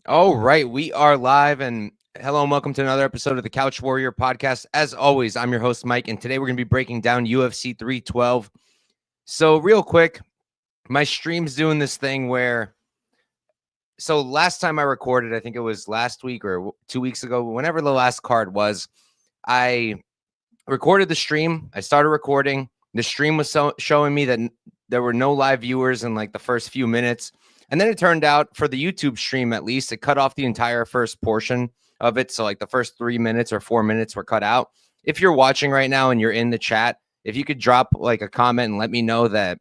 All right, we are live and hello and welcome to another episode of the Couch Warrior podcast. As always, I'm your host Mike, and today we're going to be breaking down UFC 312. So, real quick, my stream's doing this thing where last time I recorded, I think it was last week or 2 weeks ago, whenever the last card was, I recorded the stream. I started recording. The stream was showing me that there were no live viewers in like the first few minutes. And then it turned out for the YouTube stream, at least, it cut off the entire first portion of it. So like the first 3 minutes or 4 minutes were cut out. If you're watching right now and you're in the chat, if you could drop like a comment and let me know that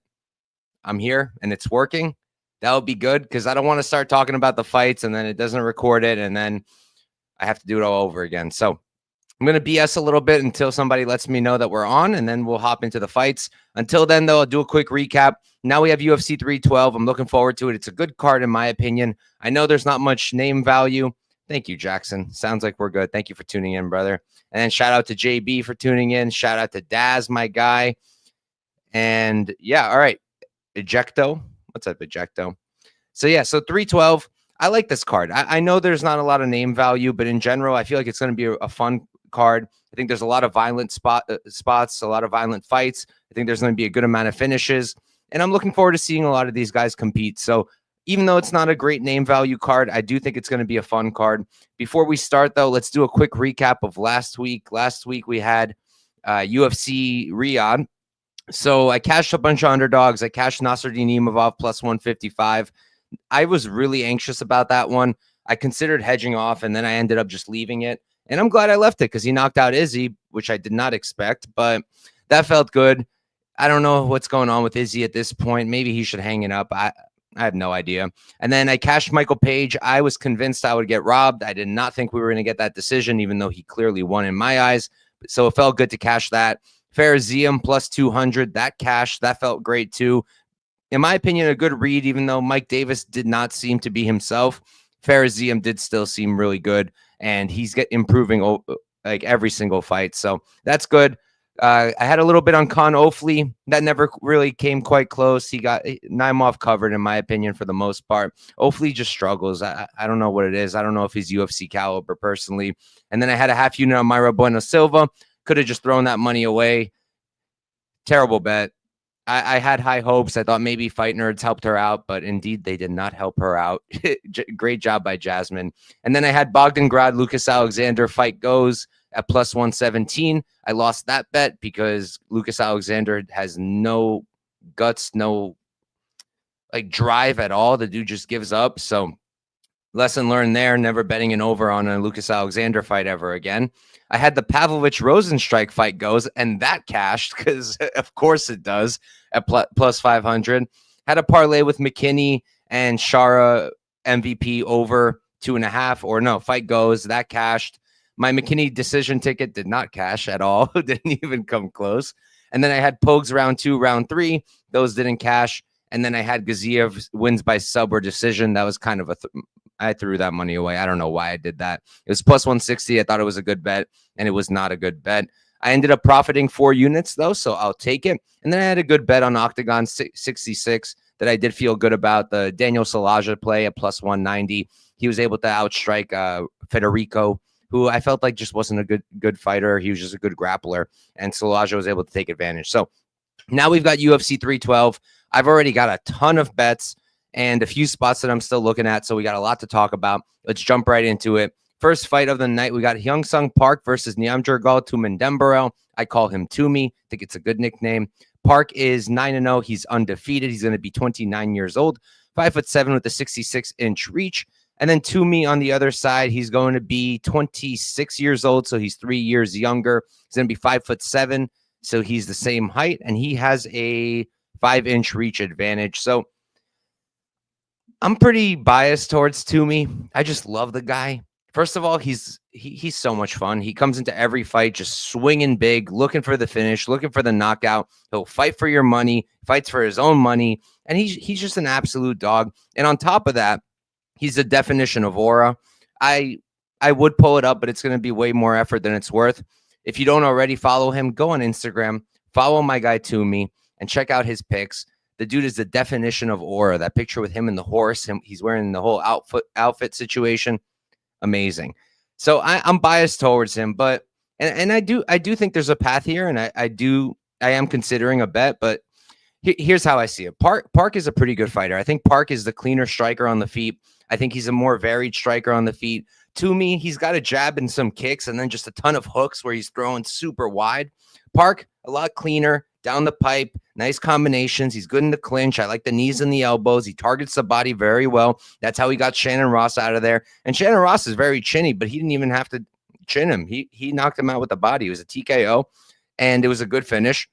I'm here and it's working, that would be good, because I don't want to start talking about the fights and then it doesn't record it and then I have to do it all over again. So I'm going to BS a little bit until somebody lets me know that we're on, and then we'll hop into the fights. Until then, though, I'll do a quick recap. Now we have UFC 312. I'm looking forward to it. It's a good card, in my opinion. I know there's not much name value. Thank you, Jackson. Sounds like we're good. Thank you for tuning in, brother. And then shout out to JB for tuning in. Shout out to Daz, my guy. And yeah, all right. Ejecto. What's up, Ejecto? So 312. I like this card. I know there's not a lot of name value, but in general, I feel like it's going to be a fun card. I think there's a lot of violent spots, a lot of violent fights. I think there's going to be a good amount of finishes, and I'm looking forward to seeing a lot of these guys compete. So even though it's not a great name value card, I do think it's going to be a fun card. Before we start, though, let's do a quick recap of last week. Last week we had UFC Riyadh. So I cashed a bunch of underdogs. I cashed Nasruddin Imavov plus 155. I was really anxious about that one. I considered hedging off, and then I ended up just leaving it. And I'm glad I left it because he knocked out Izzy, which I did not expect, but that felt good. I don't know what's going on with Izzy at this point. Maybe he should hang it up. I have no idea. And then I cashed Michael Page. I was convinced I would get robbed. I did not think we were going to get that decision, even though he clearly won in my eyes. So it felt good to cash that. Faraziem plus 200. That cash, that felt great too. In my opinion, a good read, even though Mike Davis did not seem to be himself. Faraziem did still seem really good, and he's improving like every single fight. So that's good. I had a little bit on Con Ofley. That never really came quite close. He got Naimov covered, in my opinion, for the most part. Ofley just struggles. I don't know what it is. I don't know if he's UFC caliber personally. And then I had a half unit on Myra Bueno Silva. Could have just thrown that money away. Terrible bet. I had high hopes. I thought maybe Fight Nerds helped her out, but indeed they did not help her out. Great job by Jasmine. And then I had Bogdangrad, Lucas Alexander, fight goes at plus 117. I lost that bet because Lucas Alexander has no guts, no like drive at all. The dude just gives up. So lesson learned there, never betting an over on a Lucas Alexander fight ever again. I had the Pavlovich-Rosenstrike fight goes, and that cashed because, of course, it does at plus 500. Had a parlay with McKinney and Shara MVP over 2.5, or no, fight goes. That cashed. My McKinney decision ticket did not cash at all. Didn't even come close. And then I had Pogues round 2, round 3. Those didn't cash. And then I had Gaziev wins by sub or decision. That was kind of I threw that money away. I don't know why I did that. It was plus 160. I thought it was a good bet, and it was not a good bet. I ended up profiting 4 units, though, so I'll take it. And then I had a good bet on Octagon 66 that I did feel good about. The Daniel Salaja play at plus 190. He was able to outstrike Federico, who I felt like just wasn't a good fighter. He was just a good grappler, and Salaja was able to take advantage. So now we've got UFC 312. I've already got a ton of bets and a few spots that I'm still looking at. So we got a lot to talk about. Let's jump right into it. First fight of the night, we got Hyun Park versus Nyamjargal Tumendemberel. I call him Toomey. I think it's a good nickname. Park is 9-0. He's undefeated. He's going to be 29 years old, 5'7" with a 66-inch reach. And then Toomey on the other side, he's going to be 26 years old, so he's 3 years younger. He's going to be 5'7", so he's the same height, and he has a 5-inch reach advantage. So I'm pretty biased towards Toomey. I just love the guy. First of all, he's so much fun. He comes into every fight just swinging big, looking for the finish, looking for the knockout. He'll fight for your money, fights for his own money, and he's just an absolute dog. And on top of that, he's the definition of aura. I would pull it up, but it's going to be way more effort than it's worth. If you don't already follow him, go on Instagram, follow my guy Toomey, and check out his picks. The dude is the definition of aura. That picture with him and the horse, he's wearing the whole outfit situation. Amazing. So I'm biased towards him, but and I do think there's a path here, and I am considering a bet, but here's how I see it. Park is a pretty good fighter. I think Park is the cleaner striker on the feet. I think he's a more varied striker on the feet. To me, he's got a jab and some kicks and then just a ton of hooks where he's throwing super wide. Park, a lot cleaner, down the pipe, nice combinations. He's good in the clinch. I like the knees and the elbows. He targets the body very well. That's how he got Shannon Ross out of there. And Shannon Ross is very chinny, but he didn't even have to chin him. He knocked him out with the body. It was a TKO, and it was a good finish.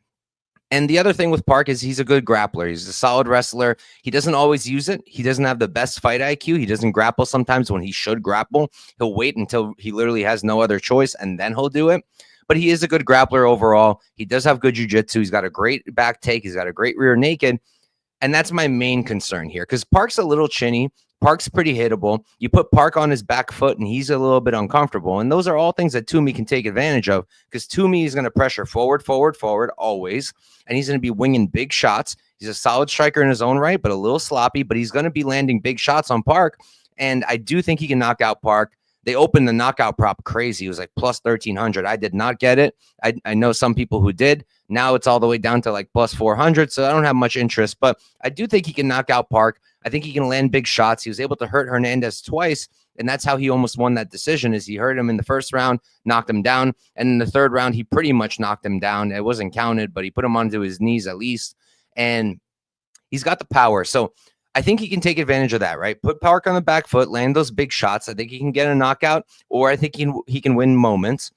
And the other thing with Park is he's a good grappler. He's a solid wrestler. He doesn't always use it. He doesn't have the best fight IQ. He doesn't grapple sometimes when he should grapple. He'll wait until he literally has no other choice, and then he'll do it. But he is a good grappler overall. He does have good jiu-jitsu. He's got a great back take. He's got a great rear naked. And that's my main concern here because Park's a little chinny. Park's pretty hittable. You put Park on his back foot, and he's a little bit uncomfortable. And those are all things that Toomey can take advantage of because Toomey is going to pressure forward, always. And he's going to be winging big shots. He's a solid striker in his own right, but a little sloppy. But he's going to be landing big shots on Park. And I do think he can knock out Park. They opened the knockout prop crazy. It was like plus 1,300. I did not get it. I know some people who did. Now it's all the way down to like plus 400. So I don't have much interest. But I do think he can knock out Park. I think he can land big shots. He was able to hurt Hernandez twice, and that's how he almost won that decision. Is he hurt him in the first round, knocked him down, and in the third round he pretty much knocked him down. It wasn't counted, but he put him onto his knees at least, and he's got the power. So I think he can take advantage of that, right? Put Park on the back foot, land those big shots. I think he can get a knockout, or I think he can win moments.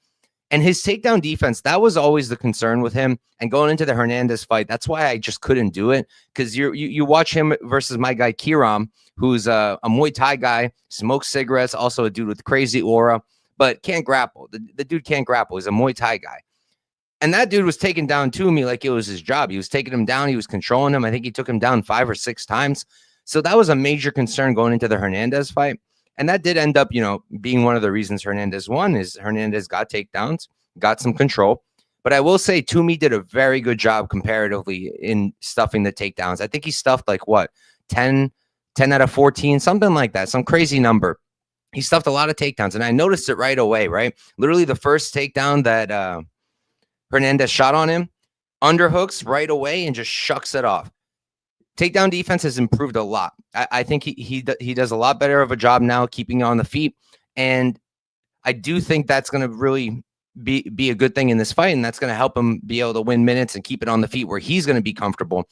And his takedown defense, that was always the concern with him. And going into the Hernandez fight, that's why I just couldn't do it. Because you watch him versus my guy Kiram, who's a Muay Thai guy, smokes cigarettes, also a dude with crazy aura, but can't grapple. The dude can't grapple. He's a Muay Thai guy. And that dude was taken down to me like it was his job. He was taking him down. He was controlling him. I think he took him down 5 or 6 times. So that was a major concern going into the Hernandez fight. And that did end up, being one of the reasons Hernandez won is Hernandez got takedowns, got some control. But I will say Toomey did a very good job comparatively in stuffing the takedowns. I think he stuffed 10 out of 14, something like that, some crazy number. He stuffed a lot of takedowns, and I noticed it right away, right? Literally the first takedown that Hernandez shot on him, underhooks right away and just shucks it off. Takedown defense has improved a lot. I think he does a lot better of a job now keeping on the feet. And I do think that's going to really be a good thing in this fight. And that's going to help him be able to win minutes and keep it on the feet where he's going to be comfortable.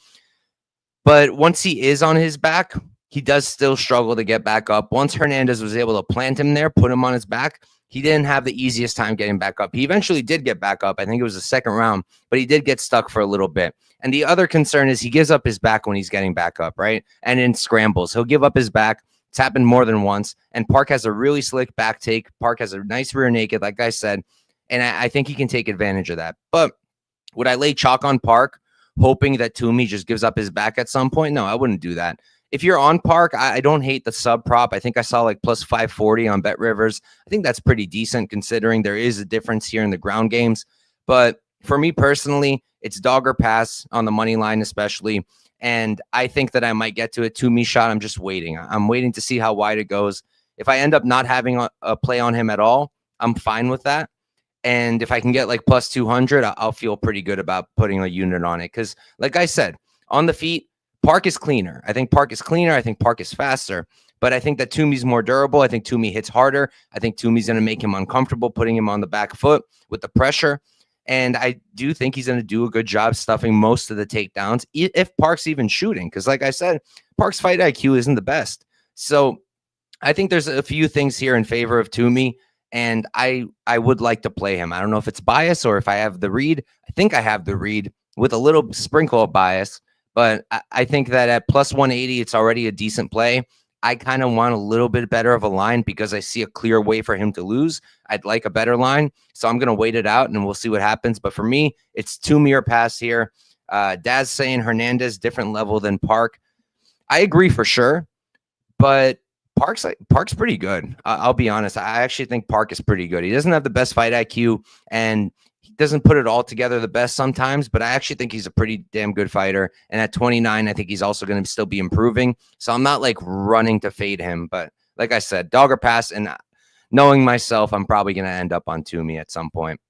But once he is on his back, he does still struggle to get back up. Once Hernandez was able to plant him there, put him on his back, he didn't have the easiest time getting back up. He eventually did get back up. I think it was the second round, but he did get stuck for a little bit. And the other concern is he gives up his back when he's getting back up, right? And in scrambles, he'll give up his back. It's happened more than once. And Park has a really slick back take. Park has a nice rear naked, like I said. And I think he can take advantage of that. But would I lay chalk on Park, hoping that Toomey just gives up his back at some point? No, I wouldn't do that. If you're on Park, I don't hate the sub prop. I think I saw plus 540 on Bet Rivers. I think that's pretty decent considering there is a difference here in the ground games. But for me personally, it's dog or pass on the money line especially. And I think that I might get to a Toomey shot. I'm just waiting. I'm waiting to see how wide it goes. If I end up not having a play on him at all, I'm fine with that. And if I can get plus 200, I'll feel pretty good about putting a unit on it. Because like I said, on the feet, Park is cleaner. I think Park is cleaner. I think Park is faster. But I think that Toomey's more durable. I think Toomey hits harder. I think Toomey's going to make him uncomfortable, putting him on the back foot with the pressure. And I do think he's going to do a good job stuffing most of the takedowns, if Park's even shooting. Because like I said, Park's fight IQ isn't the best. So I think there's a few things here in favor of Toomey. And I would like to play him. I don't know if it's bias or if I have the read. I think I have the read with a little sprinkle of bias. But I think that at plus 180, it's already a decent play. I kind of want a little bit better of a line because I see a clear way for him to lose. I'd like a better line. So I'm going to wait it out and we'll see what happens. But for me, it's Toomey or pass here. Daz saying Hernandez, different level than Park. I agree for sure. But Park's pretty good. I'll be honest. I actually think Park is pretty good. He doesn't have the best fight IQ. And He doesn't put it all together the best sometimes, but I actually think he's a pretty damn good fighter. And at 29, I think he's also going to still be improving. So I'm not like running to fade him. But like I said, dog or pass. And knowing myself, I'm probably going to end up on Toomey at some point.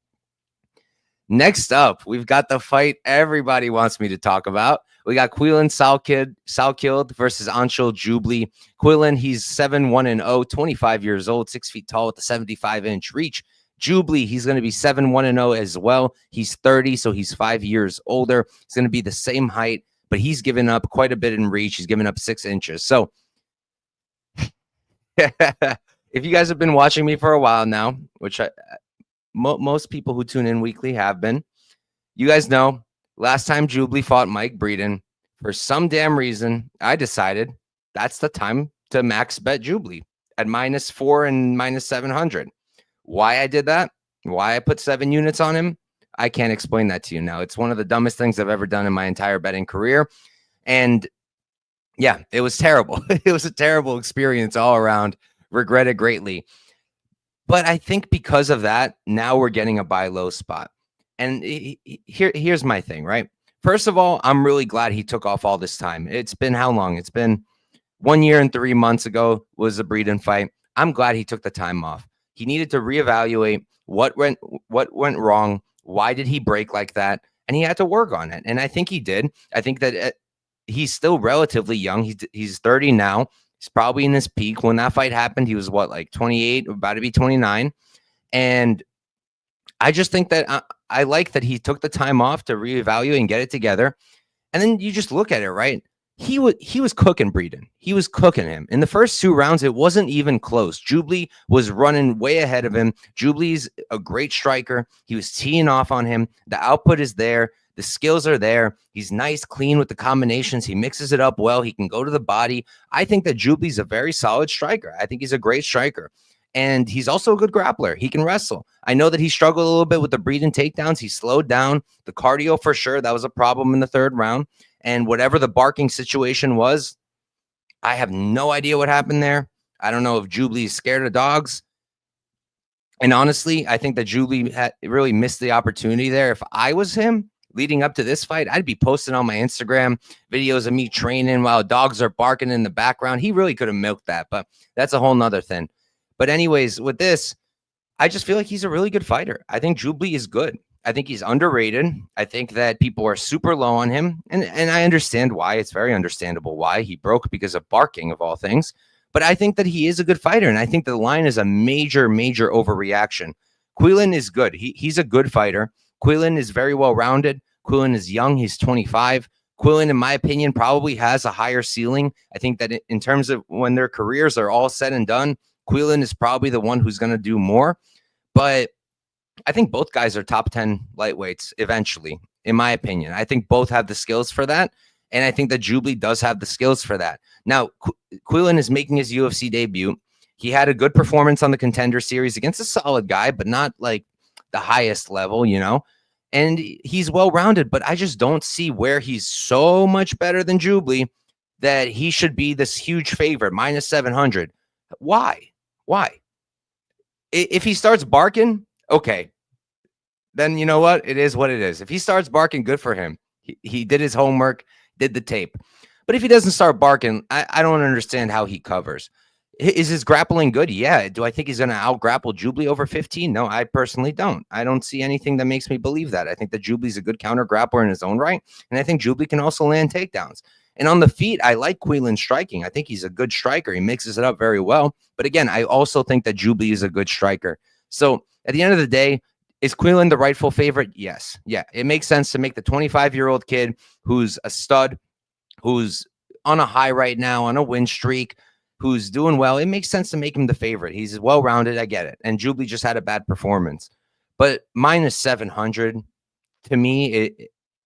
Next up, we've got the fight everybody wants me to talk about. We got Quillan Salkilld versus Anshul Jubli. Quillan, he's 7-1-0, 25 years old, 6 feet tall with a 75-inch reach. Jubli, he's going to be 7-1-0 as well. He's 30, so he's 5 years older. He's going to be the same height, but he's given up quite a bit in reach. He's given up 6 inches. So if you guys have been watching me for a while now, which most people who tune in weekly have been, you guys know last time Jubli fought Mike Breeden, for some damn reason, I decided that's the time to max bet Jubli at -4 and -700. Why I did that, why I put 7 units on him, I can't explain that to you now. It's one of the dumbest things I've ever done in my entire betting career. And yeah, it was terrible. It was a terrible experience all around. Regret it greatly. But I think because of that, now we're getting a buy low spot. And here's my thing, right? First of all, I'm really glad he took off all this time. It's been how long? It's been 1 year and 3 months ago was the Breeden fight. I'm glad he took the time off. He needed to reevaluate what went wrong. Why did he break like that? And he had to work on it. And I think he did. I think that he's still relatively young. He's 30 now. He's probably in his peak. When that fight happened, he was what, like 28, about to be 29. And I just think that I like that he took the time off to reevaluate and get it together. And then you just look at it, right? He was cooking Breeden. He was cooking him. In the first 2 rounds, it wasn't even close. Jubli was running way ahead of him. Jubli's a great striker. He was teeing off on him. The output is there. The skills are there. He's nice, clean with the combinations. He mixes it up well. He can go to the body. I think that Jubli's a very solid striker. I think he's a great striker. And he's also a good grappler. He can wrestle. I know that he struggled a little bit with the Breeden takedowns. He slowed down. The cardio for sure. That was a problem in the 3rd round. And whatever the barking situation was, I have no idea what happened there. I don't know if Jubli is scared of dogs. And honestly, I think that Jubli had really missed the opportunity there. If I was him leading up to this fight, I'd be posting on my Instagram videos of me training while dogs are barking in the background. He really could have milked that, but that's a whole nother thing. But anyways, with this, I just feel like he's a really good fighter. I think Jubli is good. I think he's underrated. I think that people are super low on him. And I understand why. It's very understandable why. He broke because of barking, of all things. But I think that he is a good fighter. And I think the line is a major, major overreaction. Quillan is good. He's a good fighter. Quillan is very well-rounded. Quillan is young. He's 25. Quillan, in my opinion, probably has a higher ceiling. I think that in terms of when their careers are all said and done, Quillan is probably the one who's going to do more. But I think both guys are top 10 lightweights eventually, in my opinion. I think both have the skills for that. And I think that Jubli does have the skills for that. Now, Quillan is making his UFC debut. He had a good performance on the Contender Series against a solid guy, but not like the highest level, you know. And he's well-rounded, but I just don't see where he's so much better than Jubli that he should be this huge favorite, -700. Why? If he starts barking, okay, then you know what? It is what it is. If he starts barking, good for him. He did his homework, did the tape. But if he doesn't start barking, I don't understand how he covers. Is his grappling good? Yeah. Do I think he's going to out-grapple Jubli over 15? No, I personally don't. I don't see anything that makes me believe that. I think that Jubli's a good counter-grappler in his own right, and I think Jubli can also land takedowns. And on the feet, I like Quillan striking. I think he's a good striker. He mixes it up very well. But again, I also think that Jubli is a good striker. So at the end of the day, is Quillan the rightful favorite? Yes. Yeah, it makes sense to make the 25-year-old kid who's a stud, who's on a high right now, on a win streak, who's doing well. It makes sense to make him the favorite. He's well-rounded. I get it. And Jubli just had a bad performance. But -700, to me,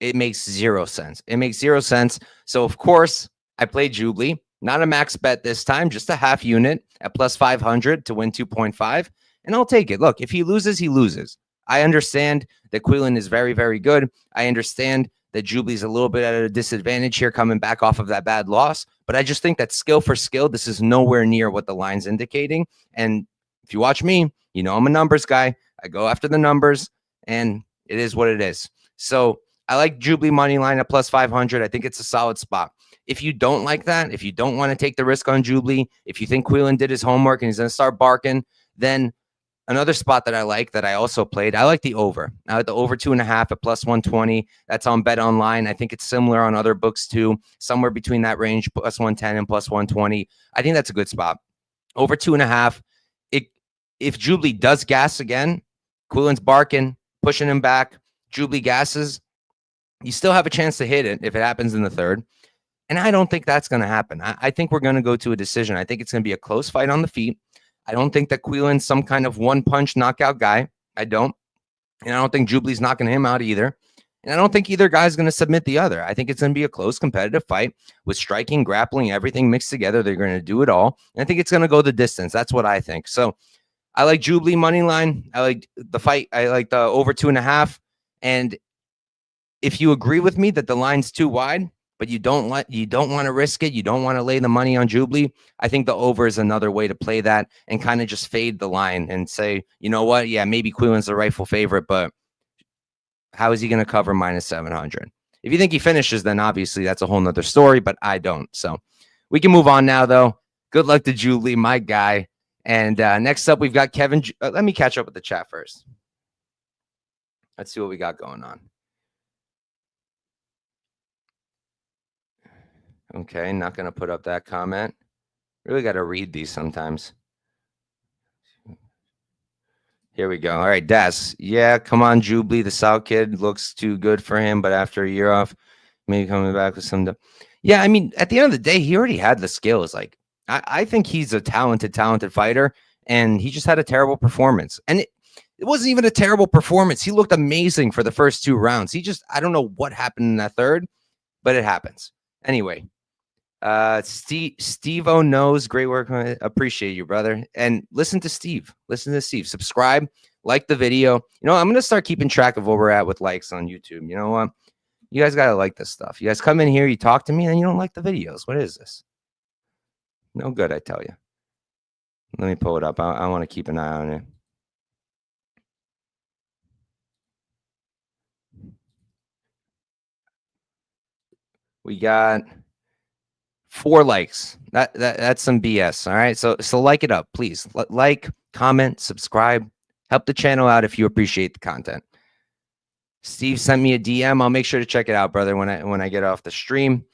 it makes 0 sense. It makes 0 sense. So, of course, I played Jubli. Not a max bet this time, just a half unit at +500 to win 2.5. And I'll take it. Look, if he loses, he loses. I understand that Quillan is very, very good. I understand that Jubli's a little bit at a disadvantage here coming back off of that bad loss. But I just think that skill for skill, this is nowhere near what the line's indicating. And if you watch me, you know I'm a numbers guy. I go after the numbers. And It is what it is. So I like Jubli money line at plus 500. I think it's a solid spot. If you don't like that, if you don't want to take the risk on Jubli, if you think Quillan did his homework and he's going to start barking, then another spot that I like that I also played, I like the over. I like the over 2.5 at plus 120. That's on Bet Online. I think it's similar on other books too, somewhere between that range, plus 110 and plus 120. I think that's a good spot. Over 2.5. If Jubli does gas again, Quillan's barking, pushing him back, Jubli gasses, you still have a chance to hit it if it happens in the third. And I don't think that's going to happen. I think we're going to go to a decision. I think it's going to be a close fight on the feet. I don't think that Quillan's some kind of one-punch knockout guy. I don't. And I don't think Jubli's knocking him out either. And I don't think either guy's going to submit the other. I think it's going to be a close, competitive fight with striking, grappling, everything mixed together. They're going to do it all. And I think it's going to go the distance. That's what I think. So I like Jubli money line. I like the fight. I like the over 2.5. And if you agree with me that the line's too wide, but you don't want to risk it, you don't want to lay the money on Jubli, I think the over is another way to play that and kind of just fade the line and say, you know what? Yeah, maybe Quillan's the rightful favorite, but how is he going to cover minus 700? If you think he finishes, then obviously that's a whole nother story, but I don't. So we can move on now, though. Good luck to Jubli, my guy. And next up, we've got Kevin. Let me catch up with the chat first. Let's see what we got going on. Okay, not going to put up that comment. Really got to read these sometimes. Here we go. All right, Das. Yeah, come on, Jubli. The Salkilld looks too good for him, but after a year off, maybe coming back with some. Yeah, I mean, at the end of the day, he already had the skills. Like, I think he's a talented fighter, and he just had a terrible performance. And it wasn't even a terrible performance. He looked amazing for the first 2 rounds. I don't know what happened in that third, but it happens. Anyway. Steve-O knows, great work. Appreciate you, brother. And listen to Steve. Subscribe, like the video. You know, I'm going to start keeping track of where we're at with likes on YouTube. You know what? You guys got to like this stuff. You guys come in here, you talk to me, and you don't like the videos. What is this? No good, I tell you. Let me pull it up. I want to keep an eye on it. We got 4 likes. That's some BS. All right. So like it up, please. Like, comment, subscribe, help the channel out if you appreciate the content. Steve sent me a DM. I'll make sure to check it out, brother, when I get off the stream.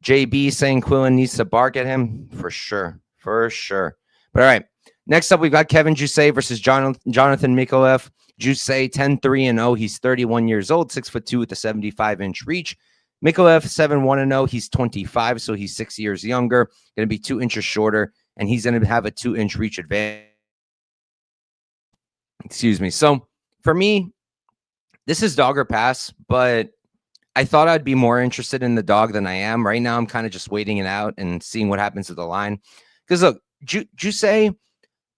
JB saying Quillan needs to bark at him. For sure. But all right. Next up, we've got Kevin Jousset versus Jonathan Micallef. Jousset 10-3-0. He's 31 years old, 6'2" with a 75-inch reach. Micallef 7-1-0. He's 25, so he's 6 years younger. Going to be 2 inches shorter, and he's going to have a 2-inch reach advantage. Excuse me. So for me, this is dog or pass, but I thought I'd be more interested in the dog than I am. Right now, I'm kind of just waiting it out and seeing what happens with the line. Because look, Jousset,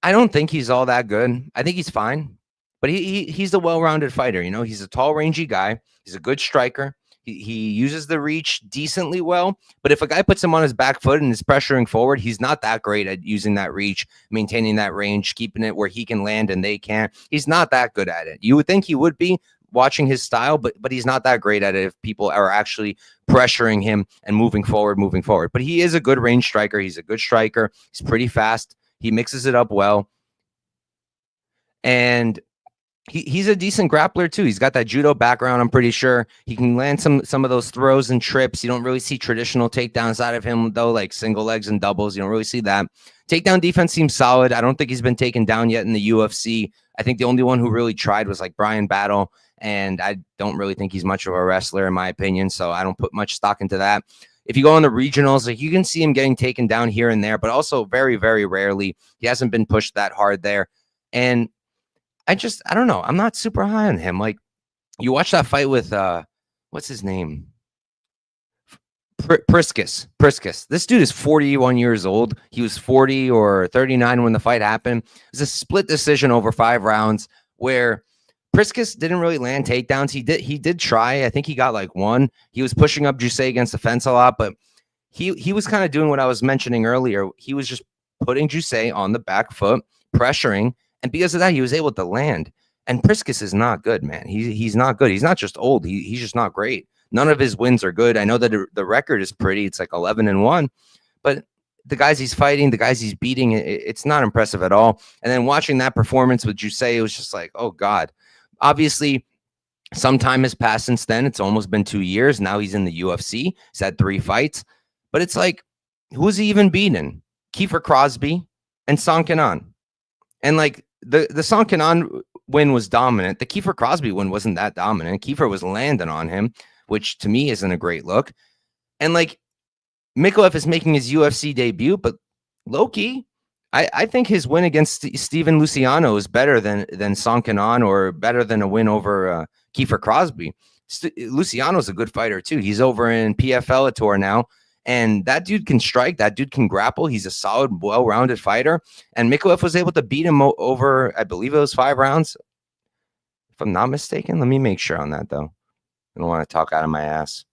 I don't think he's all that good. I think he's fine, but he's a well-rounded fighter. You know, he's a tall, rangy guy. He's a good striker. He uses the reach decently well, but if a guy puts him on his back foot and is pressuring forward, he's not that great at using that reach, maintaining that range, keeping it where he can land and they can't. He's not that good at it. You would think he would be watching his style, but he's not that great at it if people are actually pressuring him and moving forward. But he is a good range striker. He's a good striker. He's pretty fast. He mixes it up well. And he's a decent grappler too. He's got that judo background. I'm pretty sure he can land some of those throws and trips. You don't really see traditional takedowns out of him though, like single legs and doubles. You don't really see that. Takedown defense seems solid. I don't think he's been taken down yet in the UFC. I think the only one who really tried was like Brian Battle, and I don't really think he's much of a wrestler in my opinion, so I don't put much stock into that. If you go on the regionals, like you can see him getting taken down here and there, but also very, very rarely. He hasn't been pushed that hard there. And I don't know. I'm not super high on him. Like, you watch that fight with, what's his name? Priscus. This dude is 41 years old. He was 40 or 39 when the fight happened. It was a split decision over 5 rounds where Priscus didn't really land takedowns. He did try. I think he got like 1. He was pushing up Jousset against the fence a lot, but he was kind of doing what I was mentioning earlier. He was just putting Jousset on the back foot, pressuring. And because of that, he was able to land. And Priscus is not good, man. He's not good. He's not just old. He's just not great. None of his wins are good. I know that the record is pretty. It's like 11-1, but the guys he's fighting, the guys he's beating, it's not impressive at all. And then watching that performance with Jousset, it was just like, oh God. Obviously, some time has passed since then. It's almost been 2 years. Now he's in the UFC. He's had 3 fights. But it's like, who's he even beaten? Kiefer Crosby and Song Kenan. And like the Song Kenan win was dominant. The Kiefer Crosby win wasn't that dominant. Kiefer was landing on him, which to me isn't a great look. And like Micallef is making his UFC debut, but low-key, I think his win against Steven Luciano is better than Song Kenan, or better than a win over Kiefer Crosby. Luciano's a good fighter too. He's over in PFL Tour now, and that dude can strike. That dude can grapple. He's a solid, well-rounded fighter. And Micallef was able to beat him over, I believe it was 5 rounds, if I'm not mistaken. Let me make sure on that though. I don't want to talk out of my ass.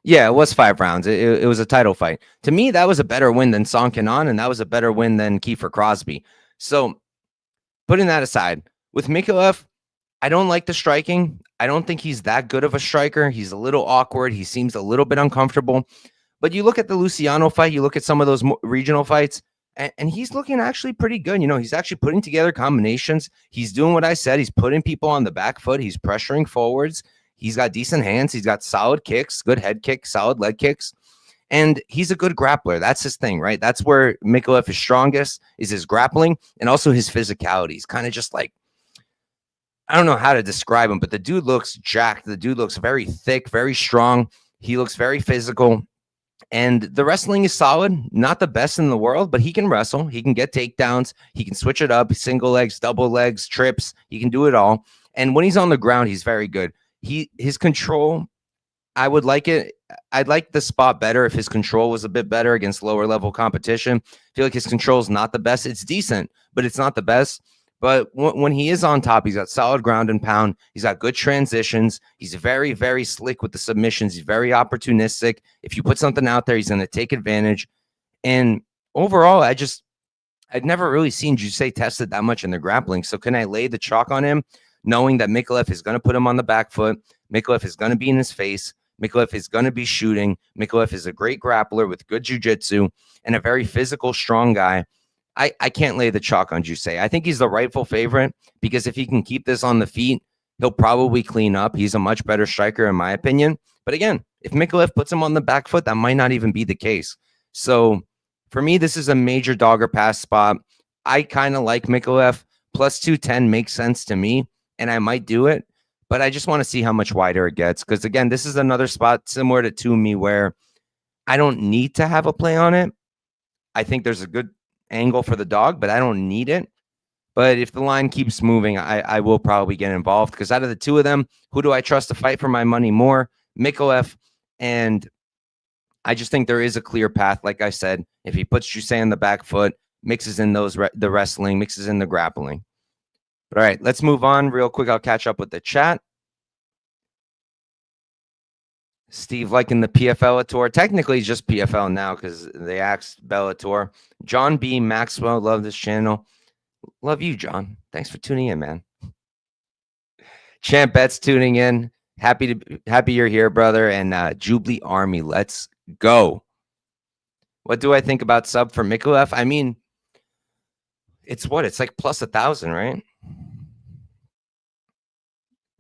Yeah, it was 5 rounds. It was a title fight. To me, that was a better win than Song Kenan, and that was a better win than Kiefer Crosby. So, putting that aside, with Micallef, I don't like the striking. I don't think he's that good of a striker. He's a little awkward. He seems a little bit uncomfortable. But you look at the Luciano fight, you look at some of those regional fights, and he's looking actually pretty good. You know, he's actually putting together combinations. He's doing what I said. He's putting people on the back foot. He's pressuring forwards. He's got decent hands. He's got solid kicks, good head kicks, solid leg kicks. And he's a good grappler. That's his thing, right? That's where Micallef is strongest, is his grappling and also his physicality. He's kind of just like, I don't know how to describe him, but the dude looks jacked. The dude looks very thick, very strong. He looks very physical. And the wrestling is solid. Not the best in the world, but he can wrestle. He can get takedowns. He can switch it up, single legs, double legs, trips. He can do it all. And when he's on the ground, he's very good. His control, I would like it. I'd like the spot better if his control was a bit better against lower level competition. I feel like his control is not the best. It's decent, but it's not the best. But when he is on top, he's got solid ground and pound. He's got good transitions. He's very, very slick with the submissions. He's very opportunistic. If you put something out there, he's going to take advantage. And overall, I'd never really seen Jousset tested that much in the grappling. So can I lay the chalk on him, knowing that Micallef is going to put him on the back foot? Micallef is going to be in his face. Micallef is going to be shooting. Micallef is a great grappler with good jiu-jitsu and a very physical, strong guy. I can't lay the chalk on Jousset. I think he's the rightful favorite because if he can keep this on the feet, he'll probably clean up. He's a much better striker, in my opinion. But again, if Micallef puts him on the back foot, that might not even be the case. So for me, this is a major dog or pass spot. I kind of like Micallef. Plus 210 makes sense to me, and I might do it. But I just want to see how much wider it gets. Because again, this is another spot similar to Toomey where I don't need to have a play on it. I think there's a good angle for the dog, but I don't need it. But if the line keeps moving, I will probably get involved because out of the two of them, who do I trust to fight for my money more? Micallef. And I just think there is a clear path. Like I said, if he puts Jousset on the back foot, mixes in the wrestling, mixes in the grappling. But all right, let's move on real quick. I'll catch up with the chat. Steve liking the PFL tour. Technically, it's just PFL now because they asked Bellator. John B. Maxwell, love this channel. Love you, John. Thanks for tuning in, man. Champ Betts tuning in. Happy you're here, brother. And Jubli Army, let's go. What do I think about sub for Micallef? I mean, it's what? It's like plus 1,000, right?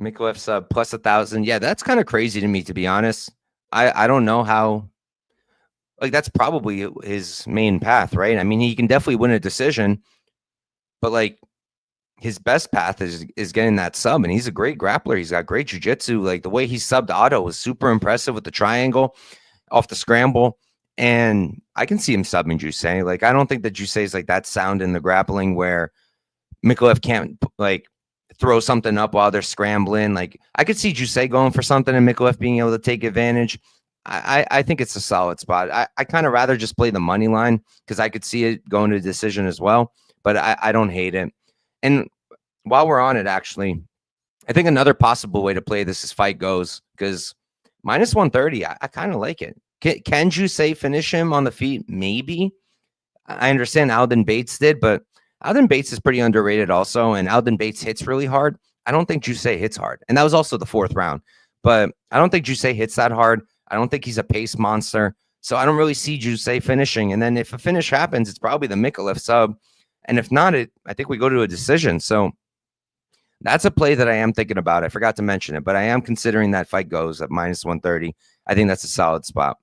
Micallef sub plus 1,000. Yeah, that's kind of crazy to me, to be honest. I don't know how. Like, that's probably his main path, right? I mean, he can definitely win a decision, but like his best path is getting that sub, and he's a great grappler. He's got great jiu-jitsu. Like the way he subbed Otto was super impressive with the triangle off the scramble, and I can see him subbing Jousset. Like, I don't think that Jousset is like that sound in the grappling where Micallef can't like throw something up while they're scrambling. Like, I could see Jousset going for something and Micallef being able to take advantage. I think it's a solid spot. I kind of rather just play the money line because I could see it going to a decision as well, but I don't hate it. And while we're on it, actually, I think another possible way to play this is fight goes because minus 130, I kind of like it. Can Jousset finish him on the feet? Maybe. I understand Alden Bates did, but Alden Bates is pretty underrated also, and Alden Bates hits really hard. I don't think Jousset hits hard, and that was also the 4th round. But I don't think Jousset hits that hard. I don't think he's a pace monster, so I don't really see Jousset finishing. And then if a finish happens, it's probably the Micallef sub, and if not, I think we go to a decision. So that's a play that I am thinking about. I forgot to mention it, but I am considering that fight goes at -130. I think that's a solid spot.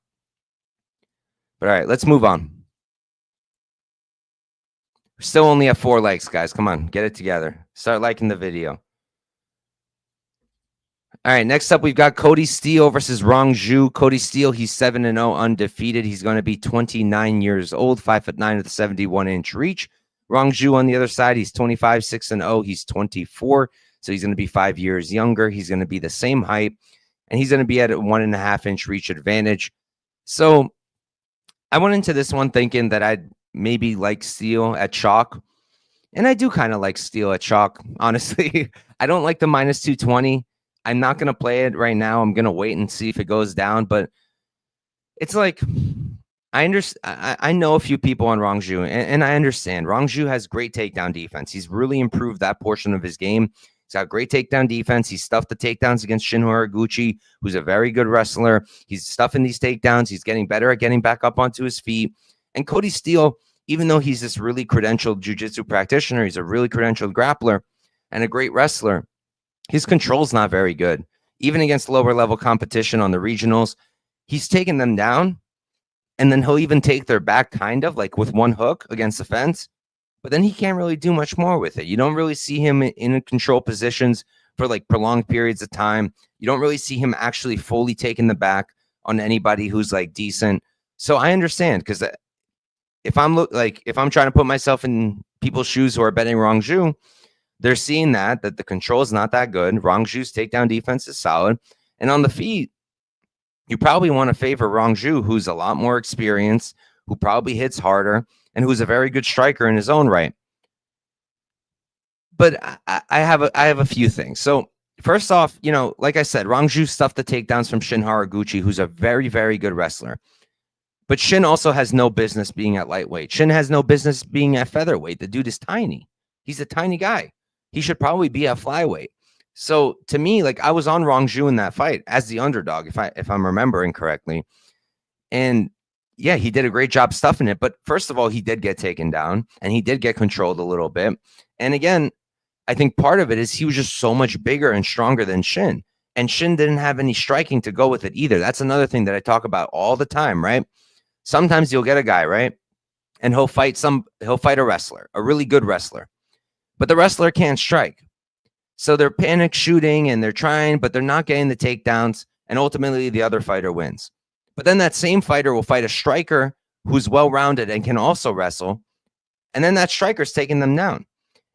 But all right, let's move on. We're still only at 4 likes, guys. Come on, get it together. Start liking the video. All right, next up, we've got Cody Steele versus Rongzhu. Cody Steele, he's 7-0 undefeated. He's going to be 29 years old, 5'9" with a 71-inch reach. Rongzhu on the other side, he's 25, 6-0. He's 24, so he's going to be 5 years younger. He's going to be the same height, and he's going to be at a 1.5-inch reach advantage. So I went into this one thinking that I'd maybe like Steele at chalk, and I do kind of like Steele at chalk, honestly. I don't like the -220. I'm not going to play it right now. I'm going to wait and see if it goes down, but it's like I understand. I know a few people on Rongzhu, and I understand. Rongzhu has great takedown defense. He's really improved that portion of his game. He's got great takedown defense. He's stuffed the takedowns against Shin Horiguchi, who's a very good wrestler. He's stuffing these takedowns. He's getting better at getting back up onto his feet. And Cody Steele, even though he's this really credentialed jiu-jitsu practitioner, he's a really credentialed grappler and a great wrestler, his control's not very good. Even against lower level competition on the regionals, he's taken them down, and then he'll even take their back kind of like with one hook against the fence, but then he can't really do much more with it. You don't really see him in control positions for like prolonged periods of time. You don't really see him actually fully taking the back on anybody who's like decent. So I understand, because if I'm trying to put myself in people's shoes who are betting Rongzhu, they're seeing that the control is not that good. Rongzhu's takedown defense is solid. And on the feet, you probably want to favor Rongzhu, who's a lot more experienced, who probably hits harder, and who's a very good striker in his own right. But I have a few things. So first off, like I said, Rongzhu stuffed the takedowns from Shin Horiguchi, who's a very, very good wrestler. But Shin also has no business being at lightweight. Shin has no business being at featherweight. The dude is tiny. He's a tiny guy. He should probably be at flyweight. So to me, like, I was on Rongzhu in that fight as the underdog, if I'm remembering correctly. And yeah, he did a great job stuffing it. But first of all, he did get taken down, and he did get controlled a little bit. And again, I think part of it is he was just so much bigger and stronger than Shin. And Shin didn't have any striking to go with it either. That's another thing that I talk about all the time, right? Sometimes you'll get a guy, right? And he'll fight a wrestler, a really good wrestler. But the wrestler can't strike. So they're panic shooting and they're trying, but they're not getting the takedowns. And ultimately, the other fighter wins. But then that same fighter will fight a striker who's well-rounded and can also wrestle. And then that striker's taking them down.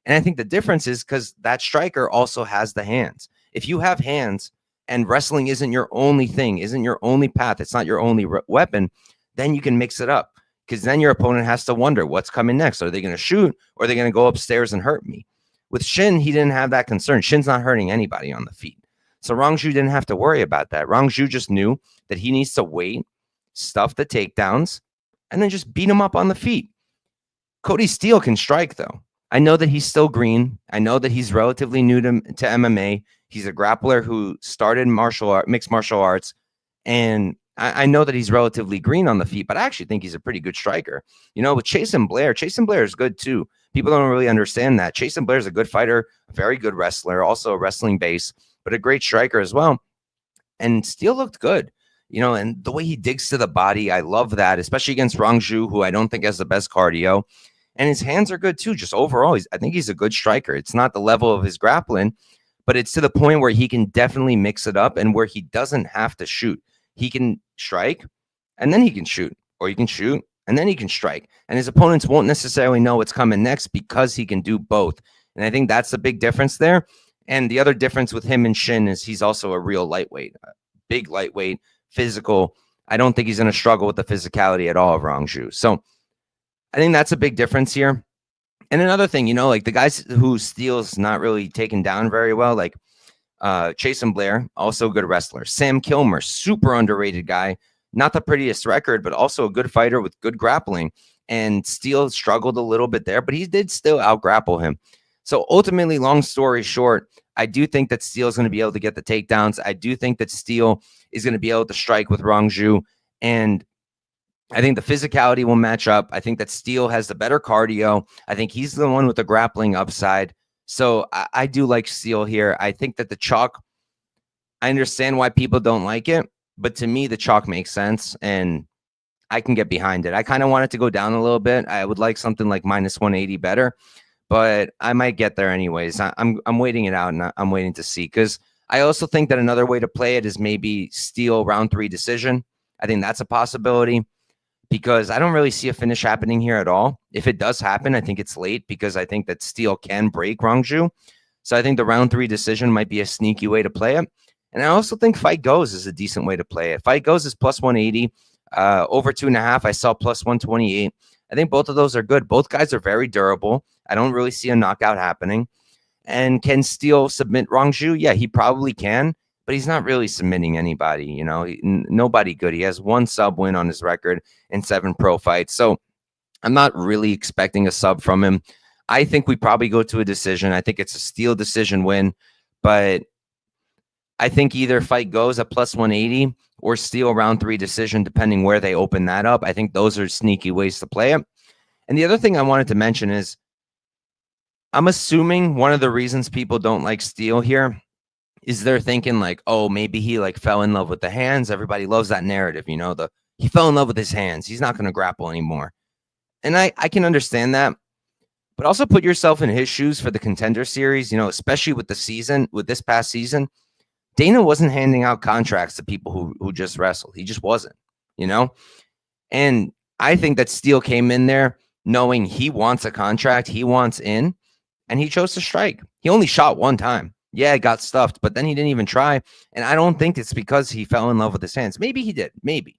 And I think the difference is because that striker also has the hands. If you have hands and wrestling isn't your only thing, isn't your only path, it's not your only weapon, then you can mix it up. Because then your opponent has to wonder what's coming next. Are they going to shoot, or are they going to go upstairs and hurt me? With Shin, he didn't have that concern. Shin's not hurting anybody on the feet. So Rongzhu didn't have to worry about that. Rongzhu just knew that he needs to wait, stuff the takedowns, and then just beat him up on the feet. Cody Steele can strike, though. I know that he's still green. I know that he's relatively new to MMA. He's a grappler who started mixed martial arts, and I know that he's relatively green on the feet, but I actually think he's a pretty good striker. With Chasen Blair is good too. People don't really understand that. Chasen Blair is a good fighter, a very good wrestler, also a wrestling base, but a great striker as well. And Steele looked good, and the way he digs to the body, I love that, especially against Rongzhu, who I don't think has the best cardio. And his hands are good too. Just overall, I think he's a good striker. It's not the level of his grappling, but it's to the point where he can definitely mix it up and where he doesn't have to shoot. He can strike, and then he can shoot, or he can shoot, and then he can strike. And his opponents won't necessarily know what's coming next because he can do both. And I think that's the big difference there. And the other difference with him and Shin is he's also a real lightweight, big lightweight, physical. I don't think he's going to struggle with the physicality at all of Rongzhu. So I think that's a big difference here. And another thing, like the guys who Steele's not really taken down very well, like Chasen Blair, also a good wrestler. Sam Kilmer, super underrated guy. not the prettiest record, but also a good fighter with good grappling. And Steele struggled a little bit there, but he did still out-grapple him. So ultimately, long story short, I do think that Steele is going to be able to get the takedowns. I do think that Steele is going to be able to strike with Rongzhu. And I think the physicality will match up. I think that Steele has the better cardio. I think he's the one with the grappling upside. So I do like Steele here. I think that the chalk, I understand why people don't like it, but to me, the chalk makes sense, and I can get behind it. I kind of want it to go down a little bit. I would like something like minus 180 better, but I might get there anyways. I'm waiting it out, and I'm waiting to see, because I also think that another way to play it is maybe Steele round 3 decision. I think that's a possibility, because I don't really see a finish happening here at all. If it does happen, I think it's late, because I think that Steele can break Rongzhu. So I think the round 3 decision might be a sneaky way to play it. And I also think fight goes is a decent way to play it. Fight goes is plus 180. Over 2.5, I saw plus 128. I think both of those are good. Both guys are very durable. I don't really see a knockout happening. And can Steele submit Rongzhu? Yeah, he probably can, but he's not really submitting anybody. You know, nobody good. He has 1 sub win on his record in 7 pro fights. So I'm not really expecting a sub from him. I think we probably go to a decision. I think it's a Steele decision win, but I think either fight goes at plus 180 or Steele round 3 decision, depending where they open that up. I think those are sneaky ways to play it. And the other thing I wanted to mention is I'm assuming one of the reasons people don't like Steele here is they're thinking like, oh, maybe he like fell in love with the hands. Everybody loves that narrative, you know, he fell in love with his hands. He's not going to grapple anymore. And I can understand that. But also put yourself in his shoes for the Contender Series, you know, especially with this past season. Dana wasn't handing out contracts to people who just wrestled. He just wasn't, you know? And I think that Steele came in there knowing he wants a contract, he wants in, and he chose to strike. He only shot 1 time. Yeah, it got stuffed, but then he didn't even try. And I don't think it's because he fell in love with his hands. Maybe he did. Maybe.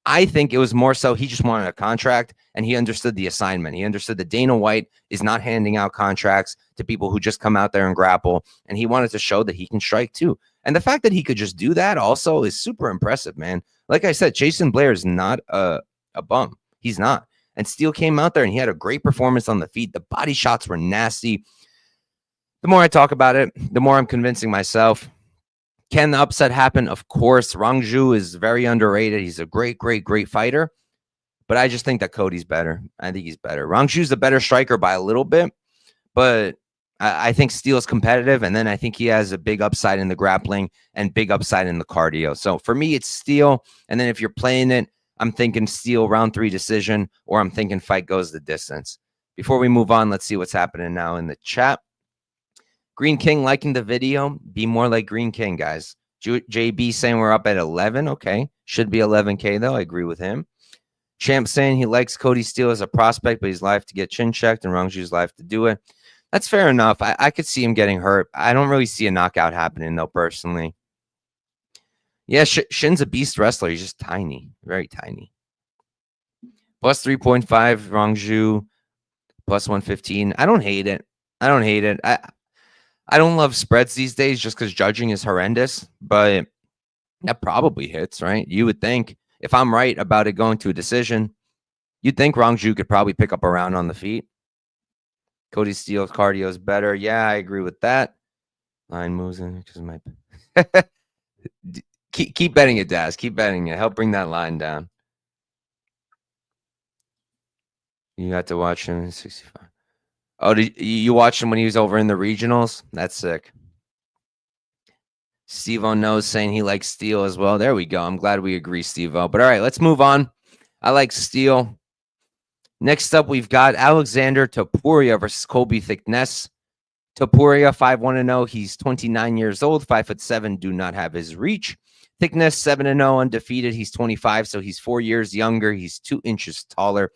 I think it was more so he just wanted a contract, and he understood the assignment. He understood that Dana White is not handing out contracts to people who just come out there and grapple, and he wanted to show that he can strike too. And the fact that he could just do that also is super impressive, man. Like I said, Jason Blair is not a bum. He's not. And Steele came out there and he had a great performance on the feet. The body shots were nasty. The more I talk about it, the more I'm convincing myself. Can the upset happen? Of course. Rongzhu is very underrated. He's a great, great, great fighter. But I just think that Kody's better. I think he's better. Rongzhu's the better striker by a little bit. But I think Steele's competitive, and then I think he has a big upside in the grappling and big upside in the cardio. So for me, it's Steele. And then if you're playing it, I'm thinking Steele round 3 decision, or I'm thinking fight goes the distance. Before we move on, let's see what's happening now in the chat. Green King liking the video. Be more like Green King, guys. JB saying we're up at 11. Okay. Should be 11K, though. I agree with him. Champ saying he likes Kody Steele as a prospect, but he's live to get chin checked, and Rongzhu's live to do it. That's fair enough. I could see him getting hurt. I don't really see a knockout happening, though, personally. Yeah, Shin's a beast wrestler. He's just tiny, very tiny. Plus 3.5, Rongzhu. Plus 115. I don't hate it. I don't hate it. I don't love spreads these days just because judging is horrendous, but that probably hits, right? You would think, if I'm right about it going to a decision, you'd think Rongzhu could probably pick up a round on the feet. Kody Steele's cardio is better. Yeah, I agree with that. Line moves in because my keep betting it, Daz. Keep betting it. Help bring that line down. You got to watch him in 65. Oh, did you watched him when he was over in the regionals? That's sick. Steve-O knows, saying he likes Steele as well. There we go. I'm glad we agree, Steve-O. But all right, let's move on. I like Steele. Next up, we've got Alexandre Topuria versus Colby Thicknesse. Topuria, 5-1-0. He's 29 years old, 5'7", do not have his reach. Thicknesse, 7-0, undefeated. He's 25, so he's 4 years younger. He's 2 inches taller,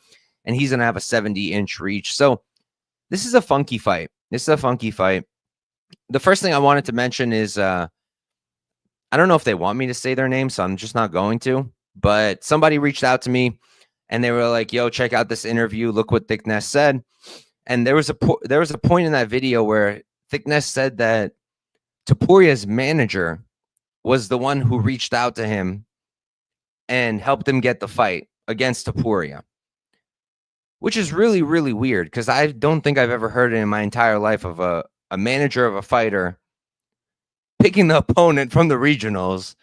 and he's going to have a 70-inch reach. So this is a funky fight. This is a funky fight. The first thing I wanted to mention is I don't know if they want me to say their name, so I'm just not going to. But somebody reached out to me, and they were like, yo, check out this interview. Look what Thicknesse said. And there was a point in that video where Thicknesse said that Topuria's manager was the one who reached out to him and helped him get the fight against Topuria, which is really, really weird because I don't think I've ever heard it in my entire life of a manager of a fighter picking the opponent from the regionals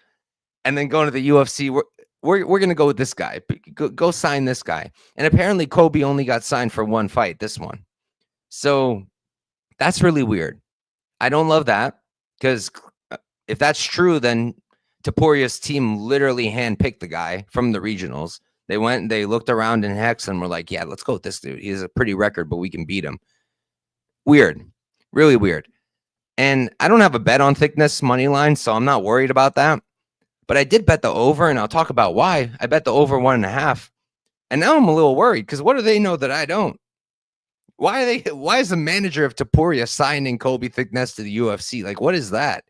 and then going to the UFC. We're going to go with this guy. Go sign this guy. And apparently Colby only got signed for one fight, this one. So that's really weird. I don't love that because if that's true, then Topuria's team literally handpicked the guy from the regionals. They went and they looked around in Hex and were like, yeah, let's go with this dude. He has a pretty record, but we can beat him. Weird. Really weird. And I don't have a bet on Thicknesse money line, so I'm not worried about that. But I did bet the over, and I'll talk about why. I bet the over 1.5. And now I'm a little worried because what do they know that I don't? Why is the manager of Topuria signing Colby Thicknesse to the UFC? Like, what is that?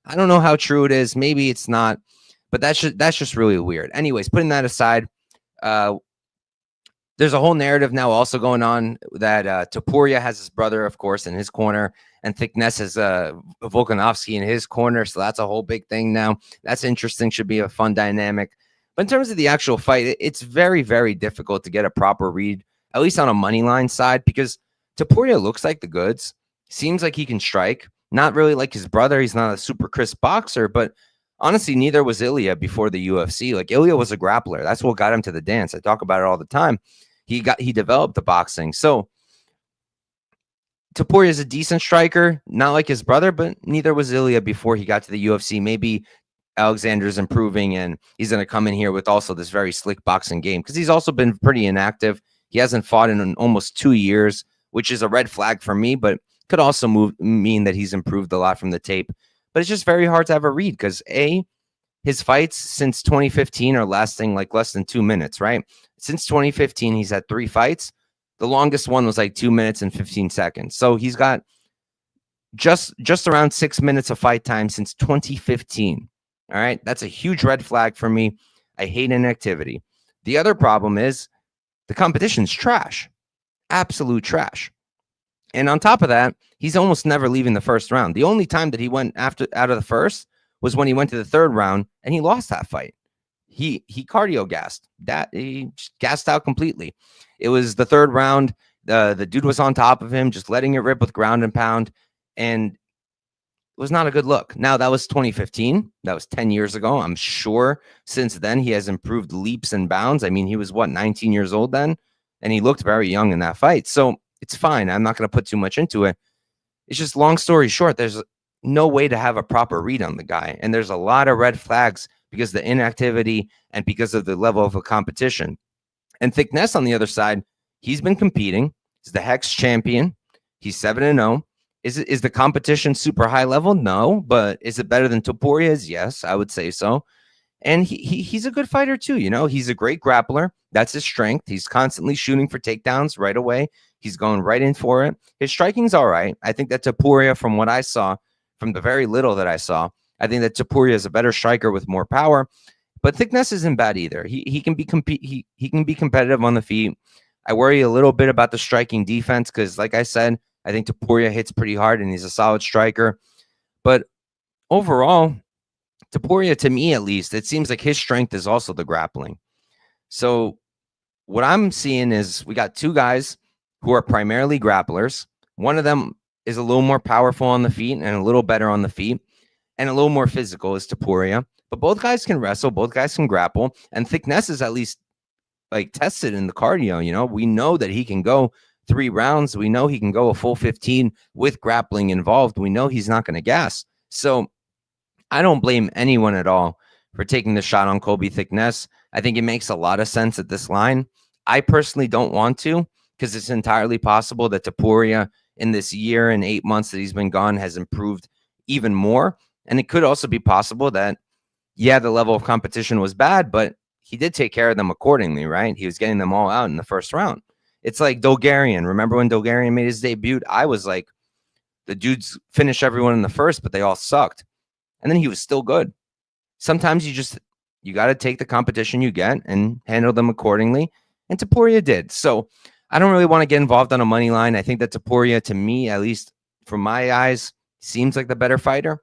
I don't know how true it is. Maybe it's not, but that's just really weird. Anyways, putting that aside, there's a whole narrative now also going on that Topuria has his brother, of course, in his corner, and Thicknesse has Volkanovski in his corner. So that's a whole big thing now. That's interesting. Should be a fun dynamic. But in terms of the actual fight, it's very, very difficult to get a proper read, at least on a money line side, because Topuria looks like the goods. Seems like he can strike. Not really like his brother. He's not a super crisp boxer, but honestly, neither was Ilya before the UFC. Like, Ilya was a grappler. That's what got him to the dance. I talk about it all the time. He developed the boxing. So Topuria is a decent striker, not like his brother, but neither was Ilya before he got to the UFC. Maybe Alexandre's improving and he's going to come in here with also this very slick boxing game because he's also been pretty inactive. He hasn't fought in almost 2 years, which is a red flag for me, but could also mean that he's improved a lot from the tape. But it's just very hard to have a read because his fights since 2015 are lasting like less than 2 minutes, right? Since 2015, he's had 3 fights. The longest one was like 2 minutes and 15 seconds. So he's got just around 6 minutes of fight time since 2015. All right. That's a huge red flag for me. I hate inactivity. The other problem is the competition's trash. Absolute trash. And on top of that, he's almost never leaving the first round. The only time that he went out of the first was when he went to the third round and he lost that fight. He cardio gassed. He gassed out completely. It was the third round. The dude was on top of him, just letting it rip with ground and pound, and it was not a good look. Now, that was 2015. That was 10 years ago. I'm sure since then he has improved leaps and bounds. I mean, he was, 19 years old then, and he looked very young in that fight. So it's fine. I'm not going to put too much into it. It's just, long story short, there's no way to have a proper read on the guy. And there's a lot of red flags because of the inactivity and because of the level of a competition. And Thicknesse on the other side, he's been competing. He's the Hex champion. He's 7-0. Is the competition super high level? No. But is it better than Topuria's? Yes, I would say so. And he's a good fighter too. You know, he's a great grappler. That's his strength. He's constantly shooting for takedowns right away. He's going right in for it. His striking's all right. I think that Topuria, from what I saw, from the very little that I saw, I think that Topuria is a better striker with more power. But Thicknesse isn't bad either. He can be he can be competitive on the feet. I worry a little bit about the striking defense because, like I said, I think Topuria hits pretty hard and he's a solid striker. But overall, Topuria, to me at least, it seems like his strength is also the grappling. So what I'm seeing is we got 2 guys who are primarily grapplers. One of them is a little more powerful on the feet and a little better on the feet and a little more physical is Topuria. But both guys can wrestle. Both guys can grapple. And Thicknesse is at least like tested in the cardio. You know, we know that he can go 3 rounds. We know he can go a full 15 with grappling involved. We know he's not going to gas. So I don't blame anyone at all for taking the shot on Colby Thicknesse. I think it makes a lot of sense at this line. I personally don't want to because it's entirely possible that Topuria in this year and 8 months that he's been gone has improved even more. And it could also be possible that, yeah, the level of competition was bad, but he did take care of them accordingly, right? He was getting them all out in the first round. It's like Dolgarian. Remember when Dolgarian made his debut? I was like, the dudes finished everyone in the first, but they all sucked. And then he was still good. Sometimes you got to take the competition you get and handle them accordingly. And Topuria did. So I don't really want to get involved on a money line. I think that Topuria, to me, at least from my eyes, seems like the better fighter.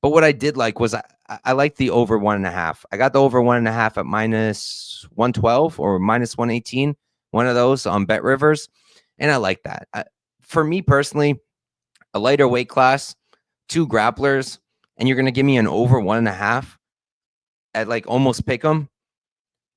But what I did like was I like the over 1.5. I got the over 1.5 at minus 112 or minus 118, one of those on Bet Rivers, and I like that. For me personally, a lighter weight class, 2 grapplers, and you're going to give me an over 1.5 at like almost pick 'em.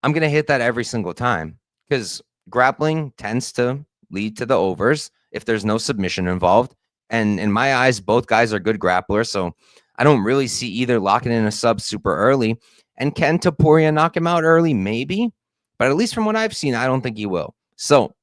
I'm going to hit that every single time because grappling tends to lead to the overs if there's no submission involved. And in my eyes, both guys are good grapplers. So I don't really see either locking in a sub super early. And can Topuria knock him out early? Maybe. But at least from what I've seen, I don't think he will. So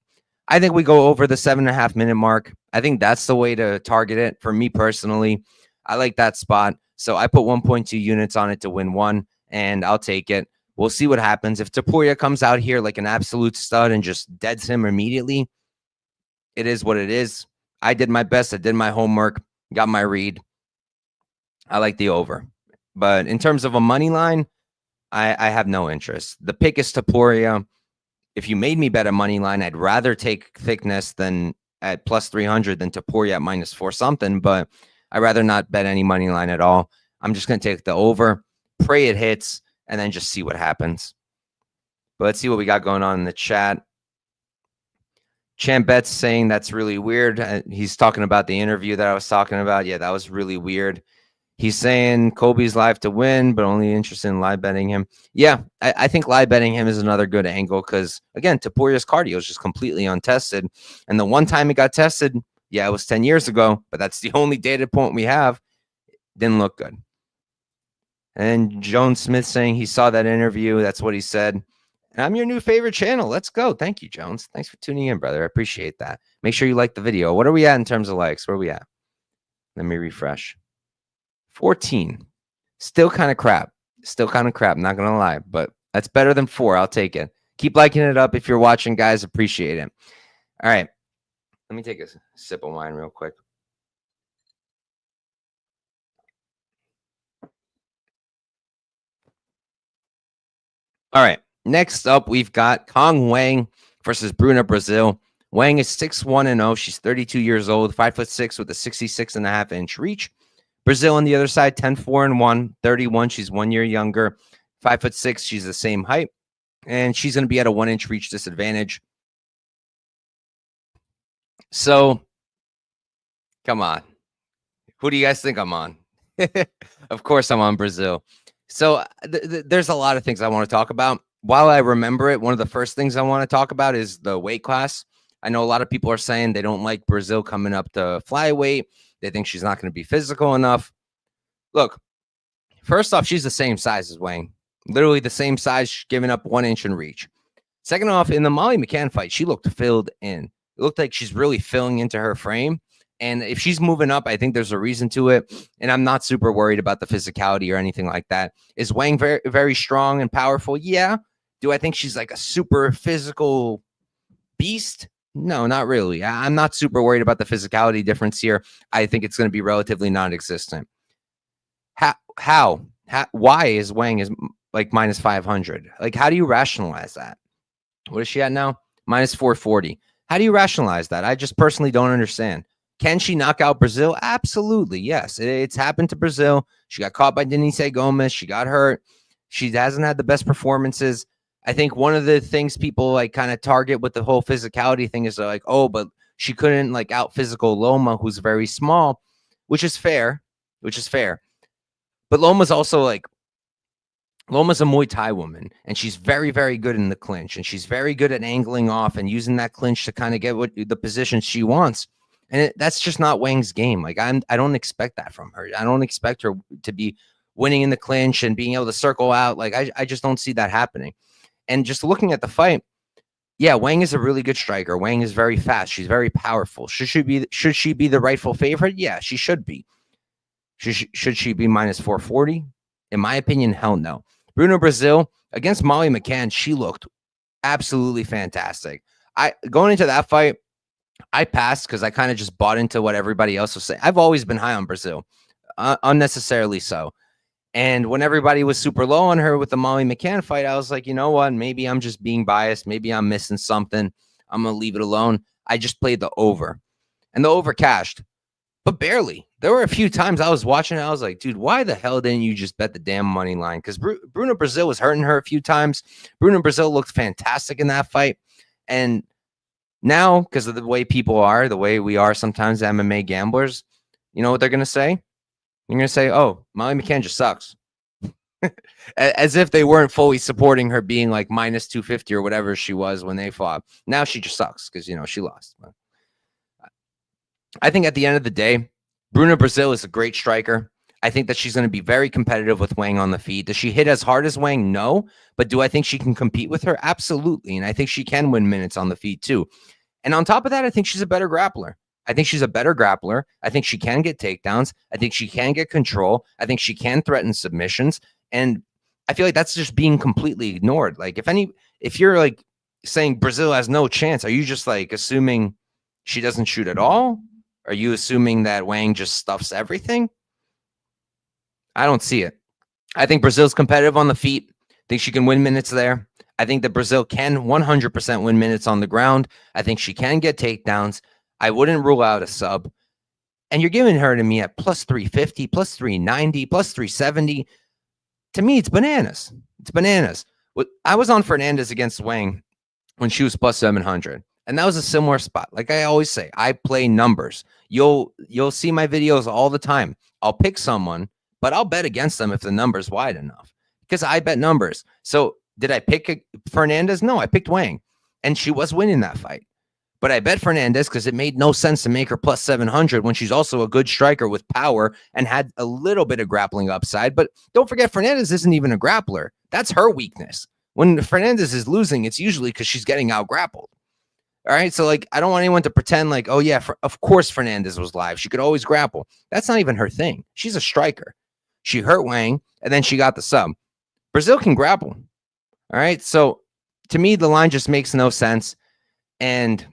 I think we go over the 7.5 minute mark. I think that's the way to target it. For me personally, I like that spot. So I put 1.2 units on it to win 1, and I'll take it. We'll see what happens. If Topuria comes out here like an absolute stud and just deads him immediately, it is what it is. I did my best. I did my homework, got my read. I like the over. But in terms of a money line, I have no interest. The pick is Topuria. If you made me bet a money line, I'd rather take Thicknesse than at plus 300 than Topuria at minus 4 something, but I'd rather not bet any money line at all. I'm just going to take the over, pray it hits, and then just see what happens. But let's see what we got going on in the chat. Chambet's saying that's really weird. He's talking about the interview that I was talking about. Yeah, that was really weird. He's saying Colby's live to win, but only interested in live betting him. Yeah, I think live betting him is another good angle because, again, Topuria's cardio is just completely untested. And the one time it got tested, yeah, it was 10 years ago, but that's the only data point we have. Didn't look good. And Joan Smith saying he saw that interview. That's what he said. And I'm your new favorite channel. Let's go. Thank you, Jones. Thanks for tuning in, brother. I appreciate that. Make sure you like the video. What are we at in terms of likes? Where are we at? Let me refresh. 14. Still kind of crap. Still kind of crap. Not going to lie, but that's better than 4. I'll take it. Keep liking it up if you're watching, guys. Appreciate it. All right. Let me take a sip of wine real quick. All right. Next up, we've got Cong Wang versus Bruna, Brasil. Wang is 6'1" 0. She's 32 years old, 5'6" with a 66.5-inch reach. Brasil on the other side, 10'4" 1, 31. She's 1 year younger, 5'6". She's the same height, and she's going to be at a 1-inch reach disadvantage. So, come on. Who do you guys think I'm on? Of course, I'm on Brasil. So there's a lot of things I want to talk about. While I remember it, one of the first things I want to talk about is the weight class. I know a lot of people are saying they don't like Brasil coming up to flyweight. They think she's not going to be physical enough. Look, first off, she's the same size as Wang. Literally the same size, giving up 1 inch in reach. Second off, in the Molly McCann fight, she looked filled in. It looked like she's really filling into her frame. And if she's moving up, I think there's a reason to it. And I'm not super worried about the physicality or anything like that. Is Wang very, very strong and powerful? Yeah. Do I think she's like a super physical beast? No, not really. I'm not super worried about the physicality difference here. I think it's going to be relatively non-existent. Why is Wang is like minus 500? Like, how do you rationalize that? What is she at now? Minus 440. How do you rationalize that? I just personally don't understand. Can she knock out Brasil? Absolutely, yes. It's happened to Brasil. She got caught by Denise Gomez. She got hurt. She hasn't had the best performances. I think one of the things people like kind of target with the whole physicality thing is like, oh, but she couldn't like out physical Loma, who's very small, which is fair. But Loma's also like, Loma's a Muay Thai woman, and she's very, very good in the clinch, and she's very good at angling off and using that clinch to kind of get the position she wants. And that's just not Wang's game. Like I don't expect that from her. I don't expect her to be winning in the clinch and being able to circle out. Like I just don't see that happening. And just looking at the fight, yeah, Wang is a really good striker. Wang is very fast. She's very powerful. Should she be the rightful favorite? Yeah, she should be. Should she be minus 440? In my opinion, hell no. Bruna Brasil against Molly McCann, she looked absolutely fantastic. Going into that fight, I passed because I kind of just bought into what everybody else was saying. I've always been high on Brasil, unnecessarily so. And when everybody was super low on her with the Molly McCann fight, I was like, you know what? Maybe I'm just being biased. Maybe I'm missing something. I'm going to leave it alone. I just played the over. And the over cashed. but barely. There were a few times I was watching it, I was like, dude, why the hell didn't you just bet the damn money line? Because Bruna Brasil was hurting her a few times. Bruna Brasil looked fantastic in that fight. And now, because of the way people are, the way we are sometimes MMA gamblers, you know what they're going to say? They're going to say, oh, Molly McCann just sucks. As if they weren't fully supporting her being like minus 250 or whatever she was when they fought. Now she just sucks because, you know, she lost. I think at the end of the day, Bruna Brasil is a great striker. I think that she's going to be very competitive with Wang on the feet. Does she hit as hard as Wang? No. But do I think she can compete with her? Absolutely. And I think she can win minutes on the feet too. And on top of that, I think she's a better grappler. I think she's a better grappler. I think she can get takedowns. I think she can get control. I think she can threaten submissions. And I feel like that's just being completely ignored. Like if you're like saying Brazil has no chance, are you just like assuming she doesn't shoot at all? Are you assuming that Wang just stuffs everything? I don't see it. I think Brazil's competitive on the feet. I think she can win minutes there. I think that Brazil can 100% win minutes on the ground. I think she can get takedowns. I wouldn't rule out a sub. And you're giving her to me at plus 350, plus 390, plus 370. To me, it's bananas. It's bananas. I was on Fernandez against Wang when she was plus 700. And that was a similar spot. Like I always say, I play numbers. You'll see my videos all the time. I'll pick someone, but I'll bet against them if the number's wide enough because I bet numbers. So did I pick Fernandez? No, I picked Wang, and she was winning that fight. But I bet Fernandez because it made no sense to make her plus 700 when she's also a good striker with power and had a little bit of grappling upside. But don't forget, Fernandez isn't even a grappler. That's her weakness. When Fernandez is losing, it's usually because she's getting out grappled. All right. So like, I don't want anyone to pretend like, oh yeah, of course Fernandez was live. She could always grapple. That's not even her thing. She's a striker. She hurt Wang and then she got the sub. Brazil can grapple. All right. So to me, the line just makes no sense. And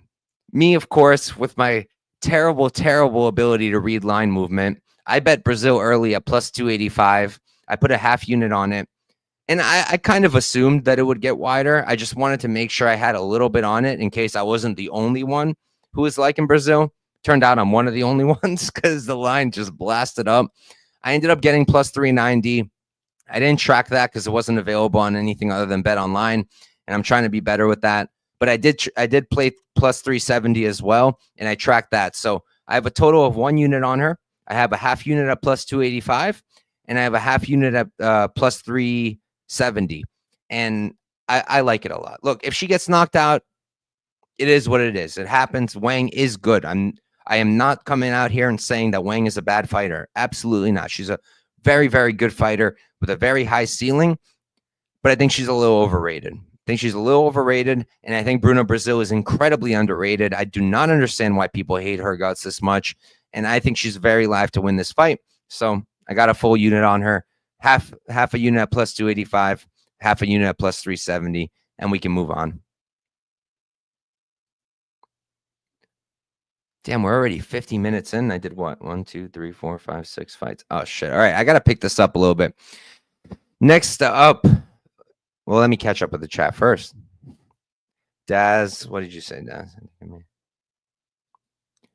me, of course, with my terrible, terrible ability to read line movement, I bet Brazil early at plus 285. I put a half unit on it. And I kind of assumed that it would get wider. I just wanted to make sure I had a little bit on it in case I wasn't the only one who was liking Brazil. Turned out I'm one of the only ones because the line just blasted up. I ended up getting plus 390. I didn't track that because it wasn't available on anything other than Bet Online, and I'm trying to be better with that. But I did play plus 370 as well, and I tracked that. So I have a total of 1 unit on her. I have a half unit at plus 285, and I have a half unit at plus 370. And I like it a lot. Look, if she gets knocked out, it is what it is. It happens. Wang is good. I am not coming out here and saying that Wang is a bad fighter. Absolutely not. She's a very, very good fighter with a very high ceiling, but I think she's a little overrated. And I think Bruna Brasil is incredibly underrated. I do not understand why people hate her guts this much, and I think she's very live to win this fight. So I got a full unit on her, half a unit at plus 285, half a unit at plus 370, and we can move on. Damn, we're already 50 minutes in. I did what? 1, 2, 3, 4, 5, 6 fights. Oh, shit. All right, I got to pick this up a little bit. Next up, well, let me catch up with the chat first. Daz, what did you say, Daz?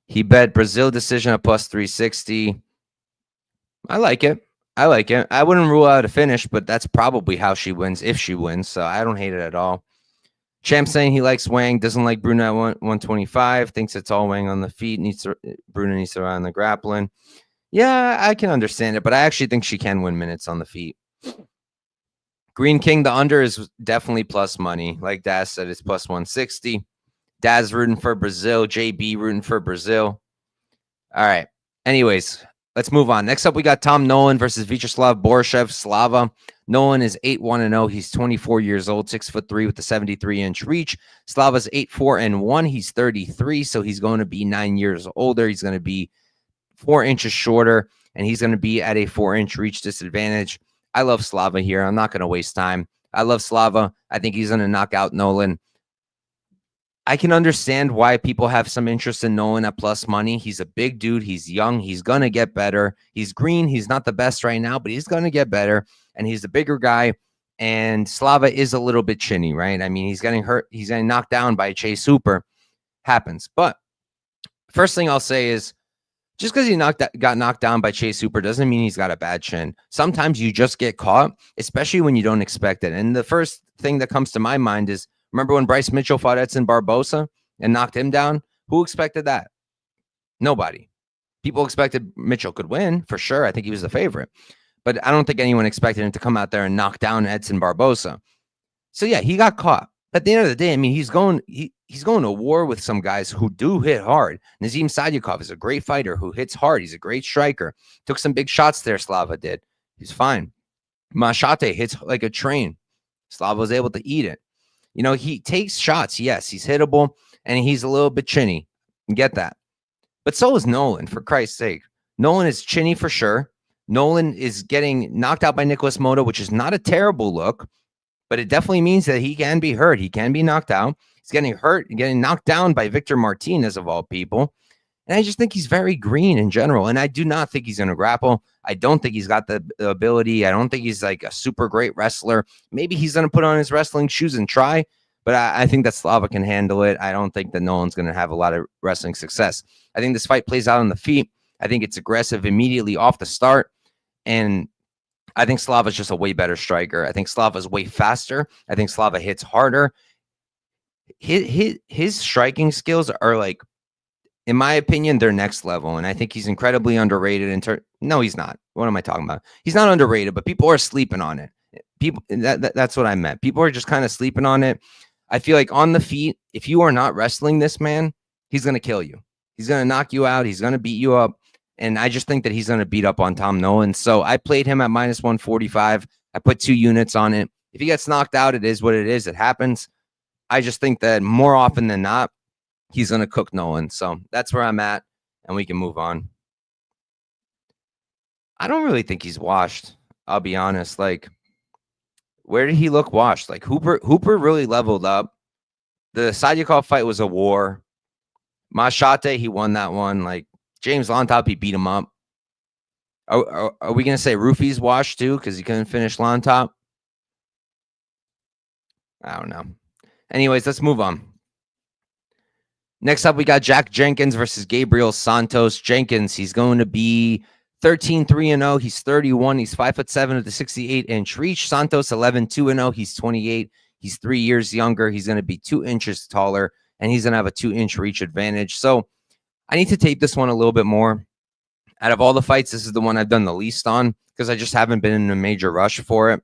He bet Brazil decision at plus 360. I like it. I wouldn't rule out a finish, but that's probably how she wins, if she wins. So I don't hate it at all. Champ saying he likes Wang, doesn't like Bruna at 125, thinks it's all Wang on the feet, Bruna needs to run the grappling. Yeah, I can understand it, but I actually think she can win minutes on the feet. Green King, the under is definitely plus money. Like Daz said, it's plus 160. Daz rooting for Brazil. JB rooting for Brazil. All right. Anyways, let's move on. Next up, we got Tom Nolan versus Viacheslav Borshchev Slava. Nolan is 8-1-0. He's 24 years old, 6'3" with a 73-inch reach. Slava's 8-4-1. He's 33, so he's going to be 9 years older. He's going to be 4 inches shorter, and he's going to be at a 4-inch reach disadvantage. I love Slava here. I'm not going to waste time. I love Slava. I think he's going to knock out Nolan. I can understand why people have some interest in Nolan at plus money. He's a big dude. He's young. He's going to get better. He's green. He's not the best right now, but he's going to get better. And he's a bigger guy. And Slava is a little bit chinny, right? I mean, he's getting hurt. He's getting knocked down by Chase Hooper. Happens. But first thing I'll say is Just because he got knocked down by Chase Hooper doesn't mean he's got a bad chin. Sometimes you just get caught, especially when you don't expect it. And the first thing that comes to my mind is, remember when Bryce Mitchell fought Edson Barbosa and knocked him down? Who expected that? Nobody. People expected Mitchell could win, for sure. I think he was the favorite. But I don't think anyone expected him to come out there and knock down Edson Barbosa. So, yeah, he got caught. At the end of the day, I mean, he's going to war with some guys who do hit hard. Nazim Sadykhov is a great fighter who hits hard. He's a great striker. Took some big shots there, Slava did. He's fine. Machate hits like a train. Slava was able to eat it. You know, he takes shots. Yes, he's hittable, and he's a little bit chinny. Get that. But so is Nolan, for Christ's sake. Nolan is chinny for sure. Nolan is getting knocked out by Nicholas Motta, which is not a terrible look, but it definitely means that he can be hurt. He can be knocked out. He's getting hurt and getting knocked down by Victor Martinez, of all people. And I just think he's very green in general. And I do not think he's going to grapple. I don't think he's got the ability. I don't think he's like a super great wrestler. Maybe he's going to put on his wrestling shoes and try, but I think that Slava can handle it. I don't think that Nolan's going to have a lot of wrestling success. I think this fight plays out on the feet. I think it's aggressive immediately off the start. And I think Slava's just a way better striker. I think Slava's way faster. I think Slava hits harder. His striking skills are, like, in my opinion, they're next level. And I think he's incredibly underrated. No, he's not. What am I talking about? He's not underrated, but people are sleeping on it. That's what I meant. People are just kind of sleeping on it. I feel like on the feet, if you are not wrestling this man, he's going to kill you. He's going to knock you out. He's going to beat you up. And I just think that he's going to beat up on Tom Nolan. So I played him at minus 145. I put 2 units on it. If he gets knocked out, it is what it is. It happens. I just think that more often than not, he's going to cook Nolan. So that's where I'm at, and we can move on. I don't really think he's washed. I'll be honest. Like, where did he look washed? Like, Hooper really leveled up. The Sadykhov fight was a war. Machate, he won that one. Like, James Lontop, he beat him up. Are we going to say Rufy's washed too because he couldn't finish Lontop? I don't know. Anyways, let's move on. Next up, we got Jack Jenkins versus Gabriel Santos. Jenkins, he's going to be 13-3-0. He's 31. He's 5'7" at the 68-inch reach. Santos, 11-2-0. He's 28. He's 3 years younger. He's going to be 2 inches taller, and he's going to have a 2-inch reach advantage. So I need to tape this one a little bit more. Out of all the fights, this is the one I've done the least on because I just haven't been in a major rush for it.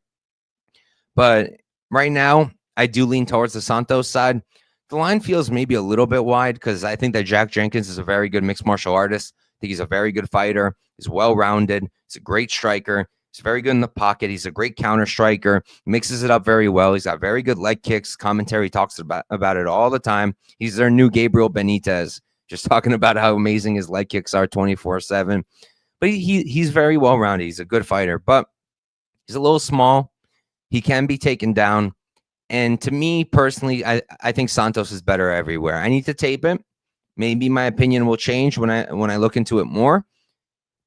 But right now, I do lean towards the Santos side. The line feels maybe a little bit wide because I think that Jack Jenkins is a very good mixed martial artist. I think he's a very good fighter. He's well-rounded. He's a great striker. He's very good in the pocket. He's a great counter striker. Mixes it up very well. He's got very good leg kicks. Commentary talks about it all the time. He's their new Gabriel Benitez. Just talking about how amazing his leg kicks are 24/7. But he's very well-rounded. He's a good fighter. But he's a little small. He can be taken down. And to me, personally, I think Santos is better everywhere. I need to tape it. Maybe my opinion will change when I look into it more.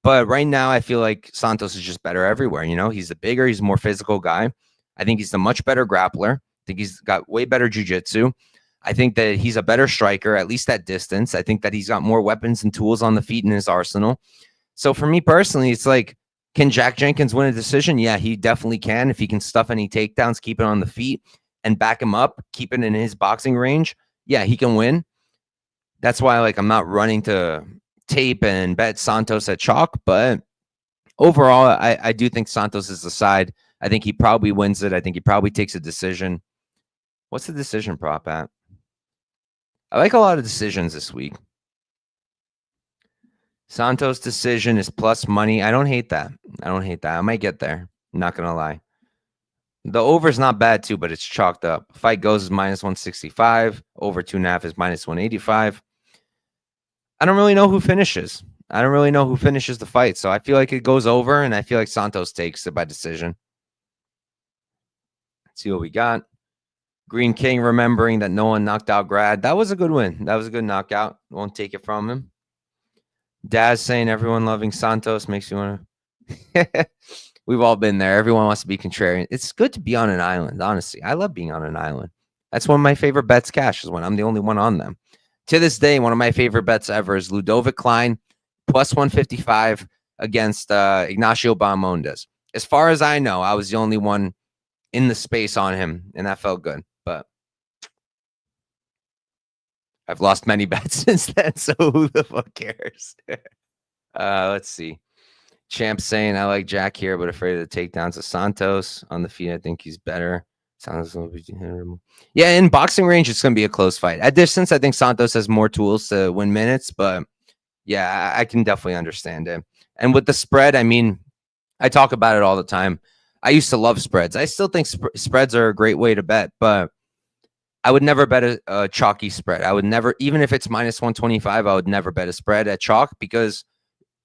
But right now, I feel like Santos is just better everywhere. You know, he's a bigger, he's a more physical guy. I think he's a much better grappler. I think he's got way better jiu-jitsu. I think that he's a better striker, at least at distance. I think that he's got more weapons and tools on the feet in his arsenal. So for me personally, it's like, can Jack Jenkins win a decision? Yeah, he definitely can. If he can stuff any takedowns, keep it on the feet, and back him up, keep it in his boxing range, yeah, he can win. That's why, like, I'm not running to tape and bet Santos at chalk, but overall, I do think Santos is the side. I think he probably wins it. I think he probably takes a decision. What's the decision prop at? I like a lot of decisions this week. Santos decision is plus money. I don't hate that. I might get there. I'm not going to lie. The over is not bad too, but it's chalked up. Fight goes is minus 165. Over 2.5 is minus 185. I don't really know who finishes. The fight. So I feel like it goes over, and I feel like Santos takes it by decision. Let's see what we got. Green King remembering that no one knocked out Grad. That was a good win. That was a good knockout. Won't take it from him. Daz saying everyone loving Santos makes you want to. We've all been there. Everyone wants to be contrarian. It's good to be on an island, honestly. I love being on an island. That's one of my favorite bets cash is when I'm the only one on them. To this day, one of my favorite bets ever is Ludovic Klein plus 155 against Ignacio Bahamondes. As far as I know, I was the only one in the space on him, and that felt good. But I've lost many bets since then, so who the fuck cares? Let's see. Champ saying, I like Jack here, but afraid of the takedowns of Santos. On the feet, I think he's better. Santos yeah, in boxing range, it's going to be a close fight. At distance, I think Santos has more tools to win minutes, but yeah, I can definitely understand it. And with the spread, I mean, I talk about it all the time. I used to love spreads. I still think spreads are a great way to bet, but I would never bet a chalky spread. I would never, even if it's minus 125, I would never bet a spread at chalk because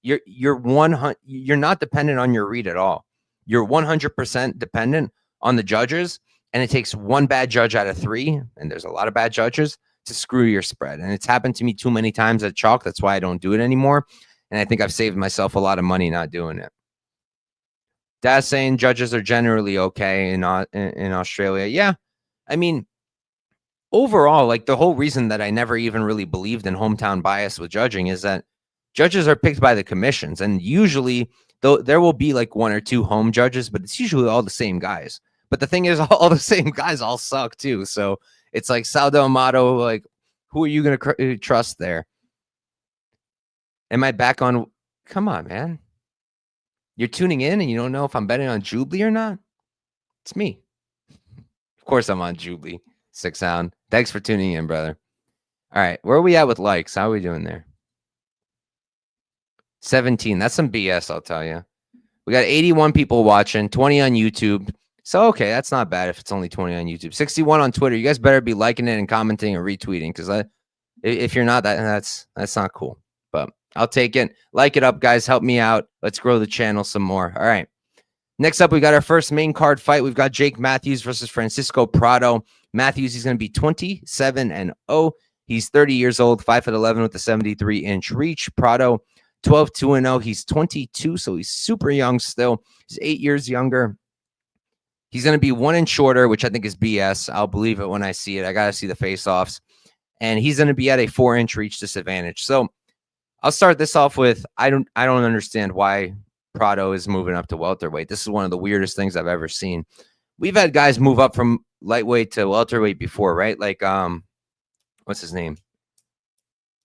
you're not dependent on your read at all. You're 100% dependent on the judges, and it takes one bad judge out of three, and there's a lot of bad judges, to screw your spread. And it's happened to me too many times at chalk. That's why I don't do it anymore. And I think I've saved myself a lot of money not doing it. Dad's saying judges are generally okay in Australia. Yeah, I mean, overall, like the whole reason that I never even really believed in hometown bias with judging is that judges are picked by the commissions, and usually though there will be like one or two home judges, but it's usually all the same guys. But the thing is, all the same guys all suck too. So it's like Saldo Amato, like who are you going to trust there? Am I back on? Come on, man. You're tuning in and you don't know if I'm betting on Jubli or not? It's me. Of course I'm on Jubli. 6 Sound. Thanks for tuning in, brother. All right. Where are we at with likes? How are we doing there? 17. That's some BS, I'll tell you. We got 81 people watching, 20 on YouTube. So, okay, that's not bad if it's only 20 on YouTube. 61 on Twitter. You guys better be liking it and commenting and retweeting because if you're not, that's not cool. But I'll take it. Like it up, guys. Help me out. Let's grow the channel some more. All right. Next up, we got our first main card fight. We've got Jake Matthews versus Francisco Prado. Matthews, he's going to be 27-0. He's 30 years old, 5'11" with a 73-inch reach. Prado, 12-2-0. He's 22, so he's super young still. He's 8 years younger. He's going to be 1 inch shorter, which I think is BS. I'll believe it when I see it. I got to see the face-offs. And he's going to be at a 4-inch reach disadvantage. So I'll start this off with I don't understand why Prado is moving up to welterweight. This is one of the weirdest things I've ever seen. We've had guys move up from lightweight to welterweight before, right? Like what's his name?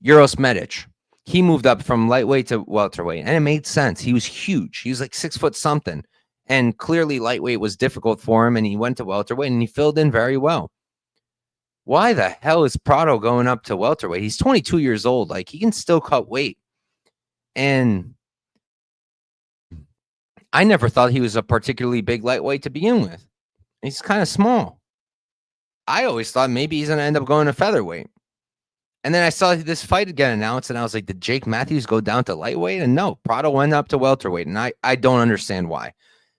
Uros Medic. He moved up from lightweight to welterweight, and it made sense. He was huge. He was like 6 foot something. And clearly lightweight was difficult for him, and he went to welterweight, and he filled in very well. Why the hell is Prado going up to welterweight? He's 22 years old. Like, he can still cut weight. And I never thought he was a particularly big lightweight to begin with. He's kind of small. I always thought maybe he's going to end up going to featherweight. And then I saw this fight get announced, and I was like, did Jake Matthews go down to lightweight? And no, Prado went up to welterweight, and I don't understand why.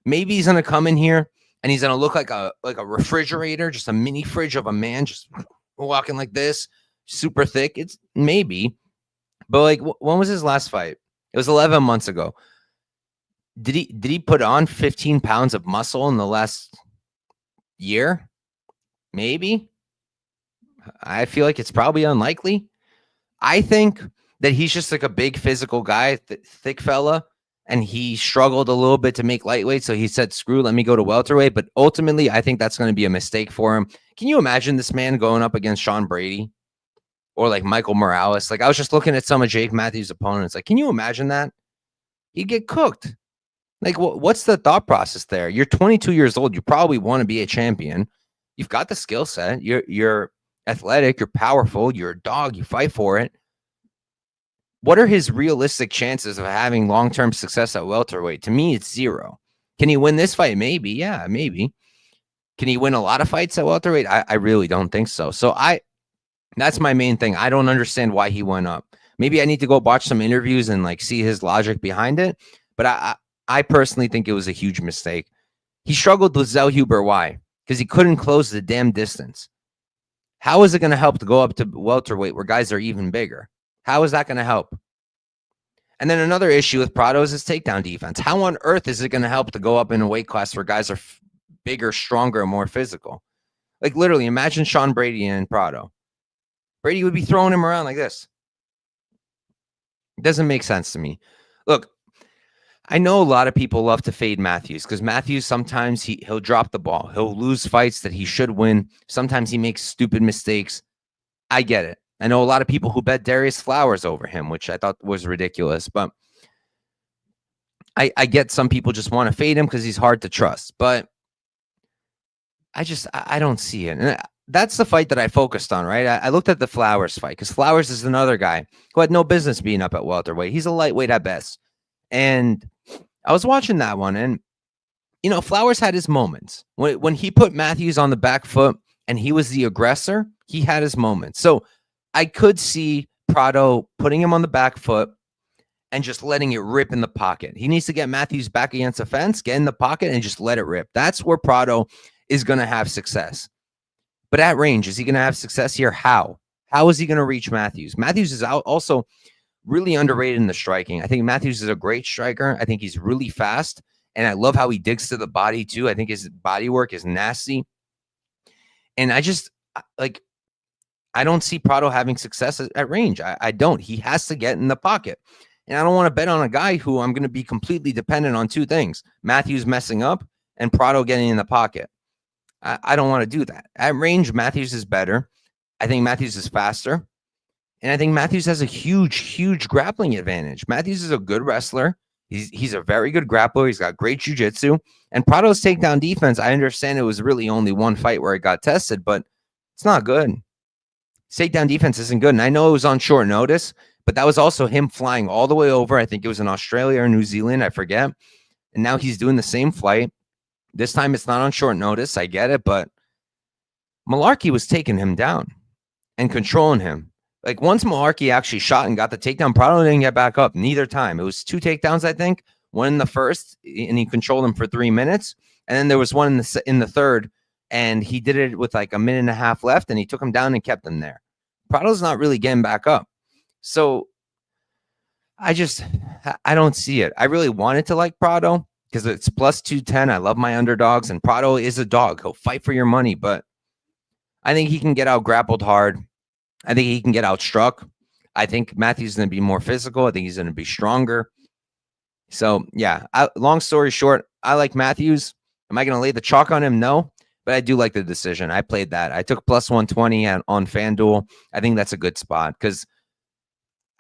Maybe he's going to come in here, and he's going to look like a refrigerator, just a mini fridge of a man, just walking like this, super thick. It's maybe. But, like, when was his last fight? It was 11 months ago. Did he put on 15 pounds of muscle in the last year? Maybe. I feel like it's probably unlikely. I think that he's just like a big physical guy, thick fella, and he struggled a little bit to make lightweight, so he said, screw, let me go to welterweight. But ultimately, I think that's going to be a mistake for him. Can you imagine this man going up against Sean Brady or like Michael Morales? Like, I was just looking at some of Jake Matthews' opponents. Like, can you imagine that? He'd get cooked. Like, what's the thought process there? You're 22 years old. You probably want to be a champion. You've got the skill set. You're athletic. You're powerful. You're a dog. You fight for it. What are his realistic chances of having long-term success at welterweight? To me, it's 0. Can he win this fight? Maybe. Yeah, maybe. Can he win a lot of fights at welterweight? I really don't think so. So that's my main thing. I don't understand why he went up. Maybe I need to go watch some interviews and like see his logic behind it. But I personally think it was a huge mistake. He struggled with Zellhuber. Why? Because he couldn't close the damn distance. How is it going to help to go up to welterweight where guys are even bigger? How is that going to help? And then another issue with Prado is his takedown defense. How on earth is it going to help to go up in a weight class where guys are bigger, stronger, and more physical? Like, literally, imagine Sean Brady and Prado. Brady would be throwing him around like this. It doesn't make sense to me. Look, I know a lot of people love to fade Matthews because Matthews sometimes he'll drop the ball. He'll lose fights that he should win. Sometimes he makes stupid mistakes. I get it. I know a lot of people who bet Darius Flowers over him, which I thought was ridiculous. But I get some people just want to fade him because he's hard to trust. But I don't see it. And that's the fight that I focused on, right? I looked at the Flowers fight because Flowers is another guy who had no business being up at welterweight. He's a lightweight at best. And I was watching that one, and, you know, Flowers had his moments. When he put Matthews on the back foot and he was the aggressor, he had his moments. So I could see Prado putting him on the back foot and just letting it rip in the pocket. He needs to get Matthews back against the fence, get in the pocket, and just let it rip. That's where Prado is going to have success. But at range, is he going to have success here? How? How is he going to reach Matthews? Matthews is also really underrated in the striking. I think Matthews is a great striker. I think he's really fast, and I love how he digs to the body too. I think his body work is nasty. And I don't see Prado having success at range. I don't. He has to get in the pocket. And I don't want to bet on a guy who I'm going to be completely dependent on two things: Matthews messing up and Prado getting in the pocket. I don't want to do that. At range, Matthews is better. I think Matthews is faster. And I think Matthews has a huge grappling advantage. Matthews is a good wrestler. He's a very good grappler. He's got great jiu-jitsu. And Prado's takedown defense, I understand it was really only one fight where it got tested, but it's not good. Takedown defense isn't good. And I know it was on short notice, but that was also him flying all the way over. I think it was in Australia or New Zealand. I forget. And now he's doing the same flight. This time it's not on short notice. I get it. But Malarkey was taking him down and controlling him. Like, once Malarkey actually shot and got the takedown, Prado didn't get back up neither time. It was 2 takedowns, I think. One in the first, and he controlled him for 3 minutes. And then there was one in the third, and he did it with like a minute and a half left, and he took him down and kept him there. Prado's not really getting back up. So I don't see it. I really wanted to like Prado because it's plus 210. I love my underdogs, and Prado is a dog. He'll fight for your money, but I think he can get out grappled hard. I think he can get outstruck. I think Matthews is going to be more physical. I think he's going to be stronger. So, yeah, long story short, I like Matthews. Am I going to lay the chalk on him? No, but I do like the decision. I played that. I took plus 120 on FanDuel. I think that's a good spot because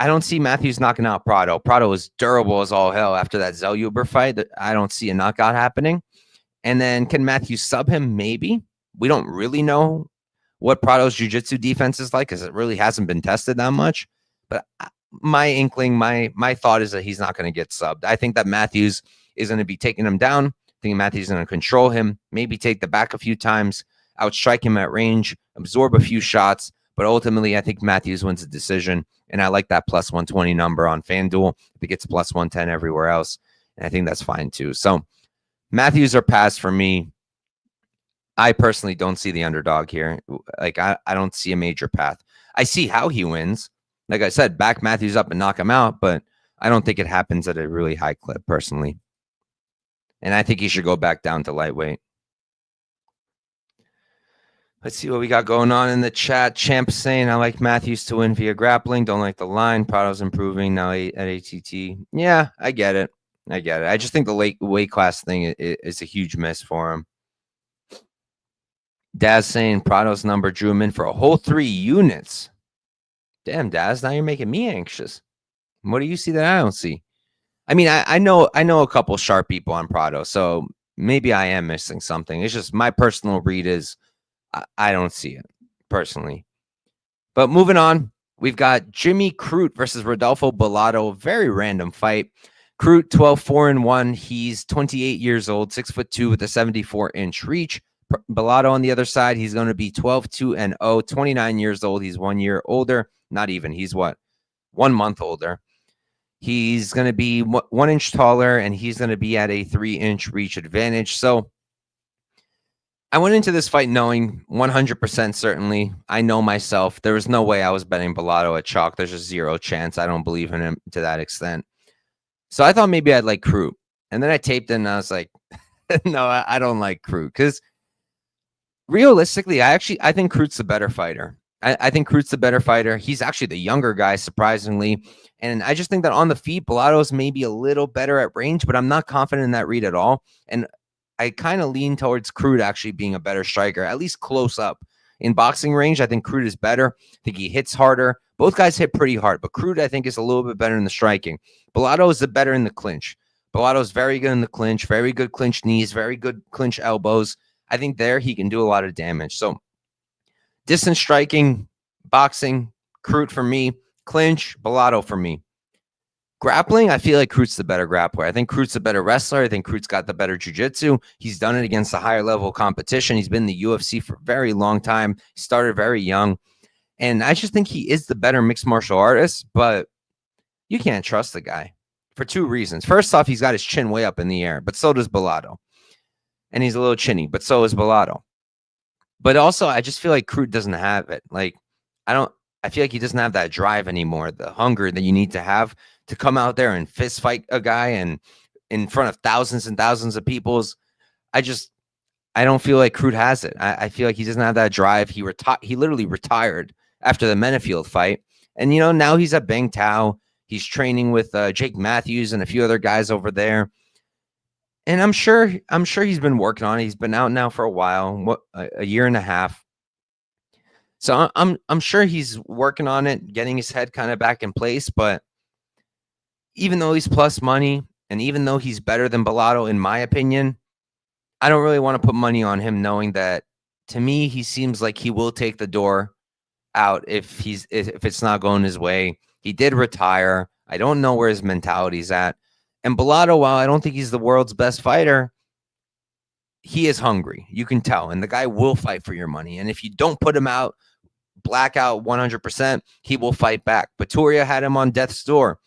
I don't see Matthews knocking out Prado. Prado is durable as all hell after that Zellhuber fight. I don't see a knockout happening. And then can Matthews sub him? Maybe. We don't really know what Prado's jiu-jitsu defense is like because it really hasn't been tested that much. But my inkling, my thought is that he's not going to get subbed. I think that Matthews is going to be taking him down. I think Matthews is going to control him, maybe take the back a few times, outstrike him at range, absorb a few shots. But ultimately, I think Matthews wins the decision. And I like that plus 120 number on FanDuel. I think it's plus 110 everywhere else. And I think that's fine too. So Matthews are passed for me. I personally don't see the underdog here. Like, I don't see a major path. I see how he wins. Like I said, back Matthews up and knock him out, but I don't think it happens at a really high clip personally. And I think he should go back down to lightweight. Let's see what we got going on in the chat. Champ saying, I like Matthews to win via grappling. Don't like the line. Prado's improving now at ATT. Yeah, I get it. I just think the weight class thing is a huge miss for him. Daz saying Prado's number drew him in for a whole 3 units. Damn, Daz, now you're making me anxious. What do you see that I don't see? I mean, I know a couple sharp people on Prado, so maybe I am missing something. It's just my personal read is I don't see it personally. But moving on, we've got Jimmy Crute versus Rodolfo Bellato. Very random fight. Crute 12-4-1. He's 28 years old, 6'2" with a 74-inch reach. Bellato on the other side, he's going to be 12-2-0, 29 years old. He's 1 year older. Not even. He's 1 month older. He's going to be 1 inch taller, and he's going to be at a 3-inch reach advantage. So I went into this fight knowing 100% certainly. I know myself. There was no way I was betting Bellato at chalk. There's just zero chance. I don't believe in him to that extent. So I thought maybe I'd like Crute. And then I taped it, and I was like, no, I don't like Crute. Because realistically, I think Crute's the better fighter. I think Crut's the better fighter. He's actually the younger guy, surprisingly. And I just think that on the feet, Bellato's maybe a little better at range, but I'm not confident in that read at all. And I kind of lean towards Crut actually being a better striker, at least close up. In boxing range, I think Crut is better. I think he hits harder. Both guys hit pretty hard, but Crut, I think, is a little bit better in the striking. Bellato is the better in the clinch. Bellato's very good in the clinch, very good clinch knees, very good clinch elbows. I think there he can do a lot of damage. So distance striking, boxing, Crut for me. Clinch, Bellato for me. Grappling, I feel like Crut's the better grappler. I think Crut's the better wrestler. I think Crut's got the better jiu-jitsu. He's done it against the higher level competition. He's been in the UFC for a very long time. He started very young. And I just think he is the better mixed martial artist, but you can't trust the guy for two reasons. First off, he's got his chin way up in the air, but so does Bellato. And he's a little chinny, but so is Bellato. But also, I just feel like Crut doesn't have it. Like, I feel like he doesn't have that drive anymore, the hunger that you need to have to come out there and fist fight a guy and in front of thousands and thousands of people's. I don't feel like Crut has it. I feel like he doesn't have that drive. He literally retired after the Menefield fight. And, now he's at Bang Tao. He's training with Jake Matthews and a few other guys over there. And I'm sure he's been working on it. He's been out now for a while, a year and a half. So I'm sure he's working on it, getting his head kind of back in place. But even though he's plus money, and even though he's better than Bellato, in my opinion, I don't really want to put money on him, knowing that to me he seems like he will take the door out if it's not going his way. He did retire. I don't know where his mentality's at. And Bellato, while I don't think he's the world's best fighter, he is hungry. You can tell. And the guy will fight for your money. And if you don't put him out, blackout 100%, he will fight back. Topuria had him on death's door,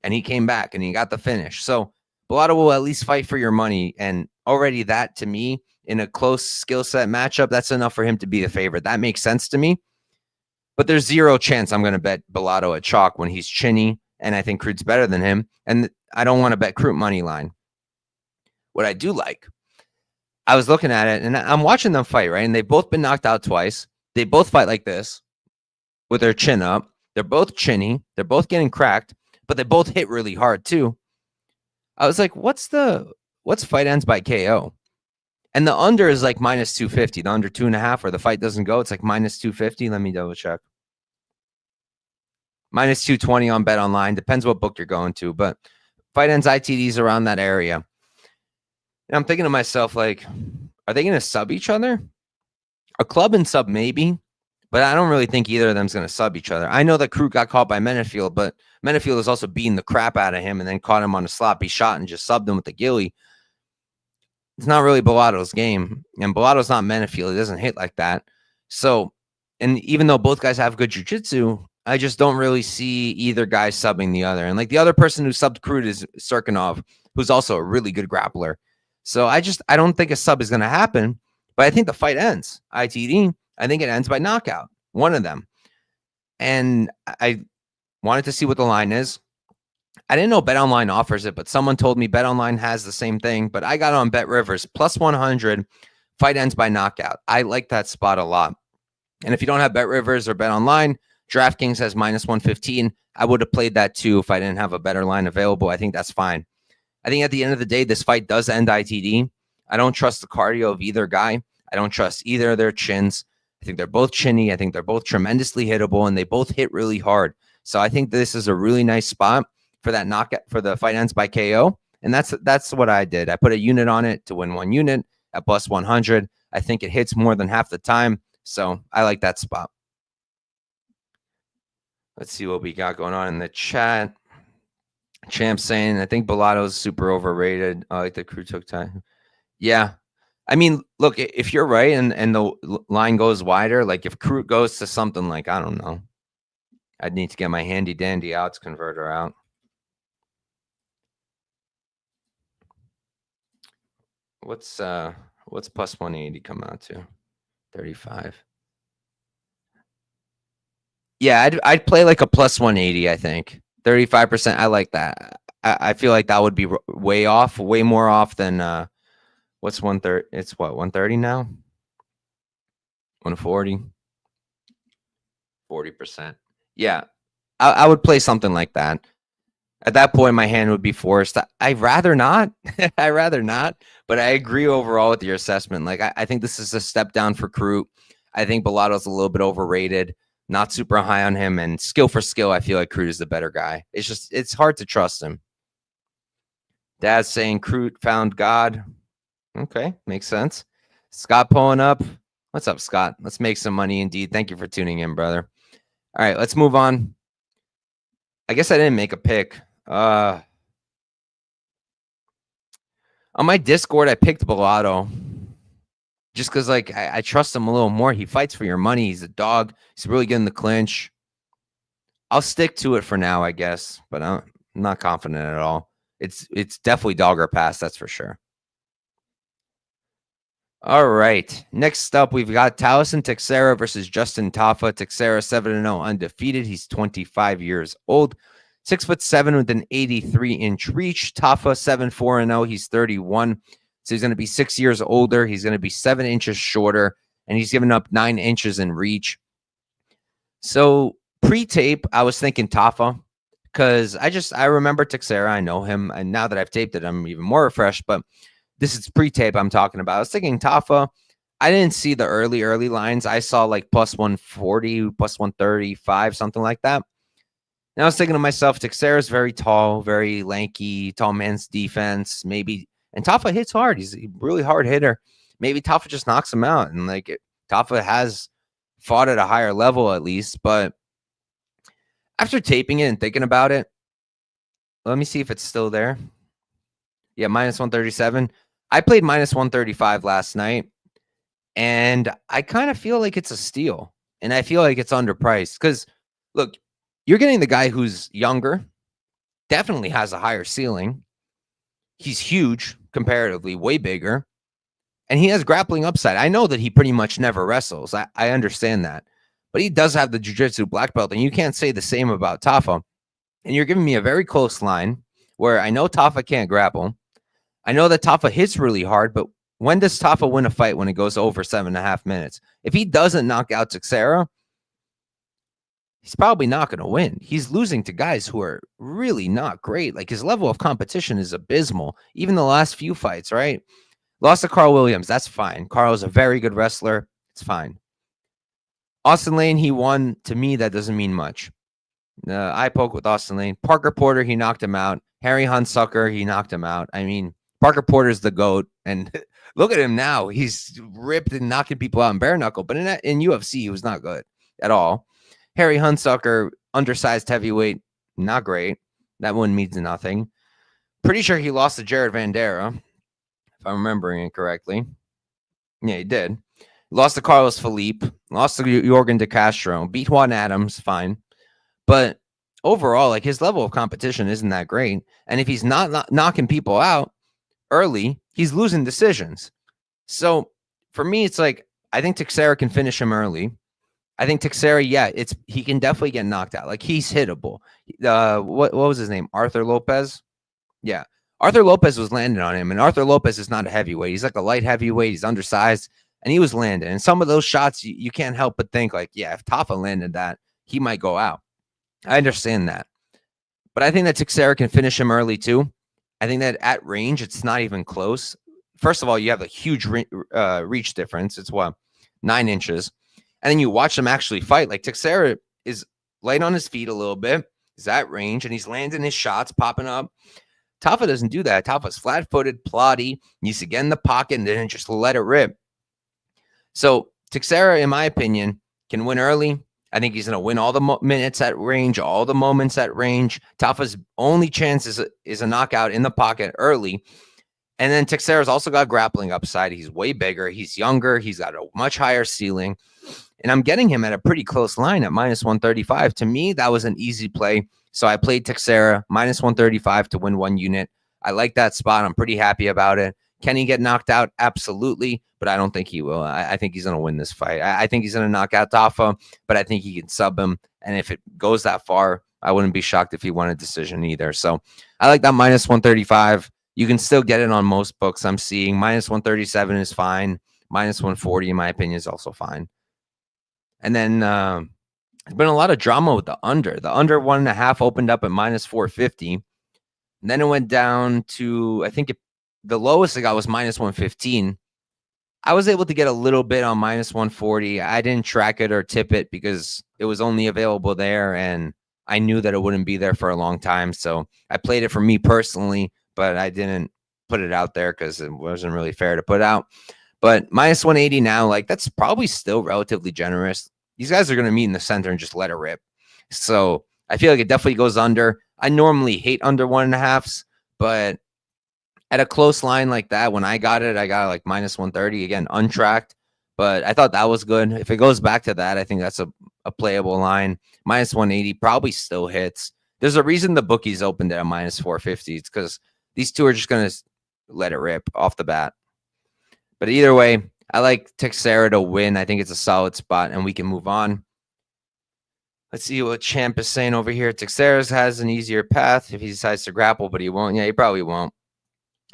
and he came back, and he got the finish. So Bellato will at least fight for your money. And already that, to me, in a close skill set matchup, that's enough for him to be the favorite. That makes sense to me. But there's zero chance I'm going to bet Bellato at chalk when he's chinny, and I think Crut's better than him. And I don't want to bet Crut money line. What I do like, I was looking at it, and I'm watching them fight, right? And they've both been knocked out twice. They both fight like this with their chin up. They're both chinny. They're both getting cracked, but they both hit really hard too. I was like, what's fight ends by KO? And the under is like minus 250. The under 2.5, where the fight doesn't go, it's like minus 250. Let me double check. Minus 220 on Bet Online. Depends what book you're going to, but fight ends ITDs around that area. And I'm thinking to myself, like, are they going to sub each other? A club and sub maybe, but I don't really think either of them's going to sub each other. I know that Crut got caught by Menefield, but Menefield is also beating the crap out of him and then caught him on a sloppy shot and just subbed him with the gilly. It's not really Bellato's game, and Bellato's not Menefield. He doesn't hit like that. So, and even though both guys have good jiu-jitsu, I just don't really see either guy subbing the other. And like the other person who subbed Crut is Serkinov, who's also a really good grappler. So I don't think a sub is going to happen, but I think the fight ends. ITD, I think it ends by knockout, one of them. And I wanted to see what the line is. I didn't know BetOnline offers it, but someone told me BetOnline has the same thing. But I got on BetRivers, plus 100, fight ends by knockout. I like that spot a lot. And if you don't have BetRivers or BetOnline, DraftKings has minus 115. I would have played that too if I didn't have a better line available. I think that's fine. I think at the end of the day, this fight does end ITD. I don't trust the cardio of either guy. I don't trust either of their chins. I think they're both chinny. I think they're both tremendously hittable, and they both hit really hard. So I think this is a really nice spot for that knockout, for the fight ends by KO. And that's what I did. I put a unit on it to win one unit at plus 100. I think it hits more than half the time. So I like that spot. Let's see what we got going on in the chat. Champ saying, I think Bellato's super overrated. I like the Crut took time. Yeah. I mean, look, if you're right and the line goes wider, like if Crut goes to something like, I don't know, I'd need to get my handy dandy outs converter out. What's plus 180 come out to? 35. Yeah, I'd play like a plus 180, I think. 35%. I like that. I feel like that would be way off, way more off than what's 130? It's what, 130 now? 140. 40%. Yeah, I would play something like that. At that point, my hand would be forced. I'd rather not. I'd rather not. But I agree overall with your assessment. Like, I think this is a step down for Crute. I think Bellato's a little bit overrated. Not super high on him. And skill for skill, I feel like Crute is the better guy. It's hard to trust him. Dad's saying Crute found God. Okay, makes sense. Scott pulling up. What's up, Scott? Let's make some money indeed. Thank you for tuning in, brother. All right, let's move on. I guess I didn't make a pick. On my Discord, I picked Bellato just because, like, I trust him a little more. He fights for your money. He's a dog. He's really good in the clinch. I'll stick to it for now, I guess, but I'm not confident at all. It's definitely dog or pass, that's for sure. All right. Next up, we've got Taliesin Teixeira versus Justin Tafa. Teixeira 7-0 undefeated. He's 25 years old. 6'7" with an 83-inch reach. Tafa 7-4-0. He's 31. So he's going to be 6 years older. He's going to be 7 inches shorter, and he's given up 9 inches in reach. So pre-tape, I was thinking Tafa because I remember Teixeira. I know him, and now that I've taped it, I'm even more refreshed. But this is pre-tape I'm talking about. I was thinking Tafa. I didn't see the early lines. I saw like plus 140, plus 135, something like that. And I was thinking to myself, Teixeira's very tall, very lanky, tall man's defense. Maybe, and Tafa hits hard. He's a really hard hitter. Maybe Tafa just knocks him out. And like Tafa has fought at a higher level at least. But after taping it and thinking about it, let me see if it's still there. Yeah, minus 137. I played minus 135 last night, and I kind of feel like it's a steal, and I feel like it's underpriced because, look, you're getting the guy who's younger, definitely has a higher ceiling. He's huge, comparatively, way bigger, and he has grappling upside. I know that he pretty much never wrestles. I understand that, but he does have the jiu-jitsu black belt, and you can't say the same about Tafa. And you're giving me a very close line where I know Tafa can't grapple. I know that Tafa hits really hard, but when does Tafa win a fight when it goes over 7.5 minutes? If he doesn't knock out Teixeira, he's probably not going to win. He's losing to guys who are really not great. Like, his level of competition is abysmal. Even the last few fights, right? Lost to Carl Williams. That's fine. Carl's a very good wrestler. It's fine. Austin Lane, he won. To me, that doesn't mean much. Eye poke with Austin Lane. Parker Porter, he knocked him out. Harry Hunsucker, he knocked him out. I mean, Parker Porter's the GOAT, and look at him now. He's ripped and knocking people out in bare knuckle, but in UFC, he was not good at all. Harry Hunsucker, undersized heavyweight, not great. That one means nothing. Pretty sure he lost to Jared Vandera, if I'm remembering it correctly. Yeah, he did. Lost to Carlos Felipe, lost to Jorgen De Castro, beat Juan Adams, fine. But overall, like, his level of competition isn't that great. And if he's not knocking people out early, he's losing decisions. So for me, it's like, I think Teixeira can finish him early. I think Teixeira, yeah, he can definitely get knocked out. Like, he's hittable. What was his name? Arthur Lopez? Yeah. Arthur Lopez was landing on him, and Arthur Lopez is not a heavyweight. He's like a light heavyweight. He's undersized, and he was landing. And some of those shots, you can't help but think, like, yeah, if Tafa landed that, he might go out. I understand that. But I think that Teixeira can finish him early, too. I think that at range, it's not even close. First of all, you have a huge reach difference. It's 9 inches. And then you watch them actually fight. Like, Teixeira is light on his feet a little bit. He's at range, and he's landing his shots, popping up. Tafa doesn't do that. Tafa's flat-footed, plotty, needs to get in the pocket and then just let it rip. So Teixeira, in my opinion, can win early. I think he's going to win all the minutes at range, all the moments at range. Tafa's only chance is a knockout in the pocket early. And then Teixeira's also got grappling upside. He's way bigger. He's younger. He's got a much higher ceiling. And I'm getting him at a pretty close line at minus 135. To me, that was an easy play. So I played Teixeira minus 135 to win 1 unit. I like that spot. I'm pretty happy about it. Can he get knocked out? Absolutely. But I don't think he will. I think he's going to win this fight. I think he's going to knock out Tafa, but I think he can sub him. And if it goes that far, I wouldn't be shocked if he won a decision either. So I like that minus 135. You can still get it on most books I'm seeing. Minus 137 is fine. Minus 140, in my opinion, is also fine. And then There's been a lot of drama with the under. The under 1.5 opened up at minus 450. And then it went down to, I think the lowest I got was minus 115. I was able to get a little bit on minus 140. I didn't track it or tip it because it was only available there, and I knew that it wouldn't be there for a long time. So I played it for me personally, but I didn't put it out there because it wasn't really fair to put out. But minus 180 now, like that's probably still relatively generous. These guys are going to meet in the center and just let it rip. So I feel like it definitely goes under. I normally hate under 1.5s, but at a close line like that, when I got like minus 130, again, untracked. But I thought that was good. If it goes back to that, I think that's a playable line. Minus 180 probably still hits. There's a reason the bookies opened it at minus 450. It's because these two are just going to let it rip off the bat. But either way, I like Thicknesse to win. I think it's a solid spot, and we can move on. Let's see what Champ is saying over here. Thicknesse has an easier path if he decides to grapple, but he won't. Yeah, he probably won't.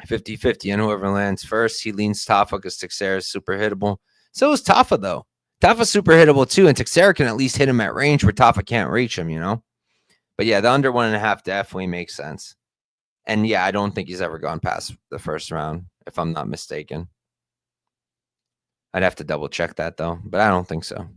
50-50, and whoever lands first, he leans Tafa because Thicknesse is super hittable. So is Tafa, though. Tafa's super hittable, too, and Thicknesse can at least hit him at range where Tafa can't reach him, you know? But yeah, the under 1.5 definitely makes sense. And yeah, I don't think he's ever gone past the first round, if I'm not mistaken. I'd have to double check that, though, but I don't think so.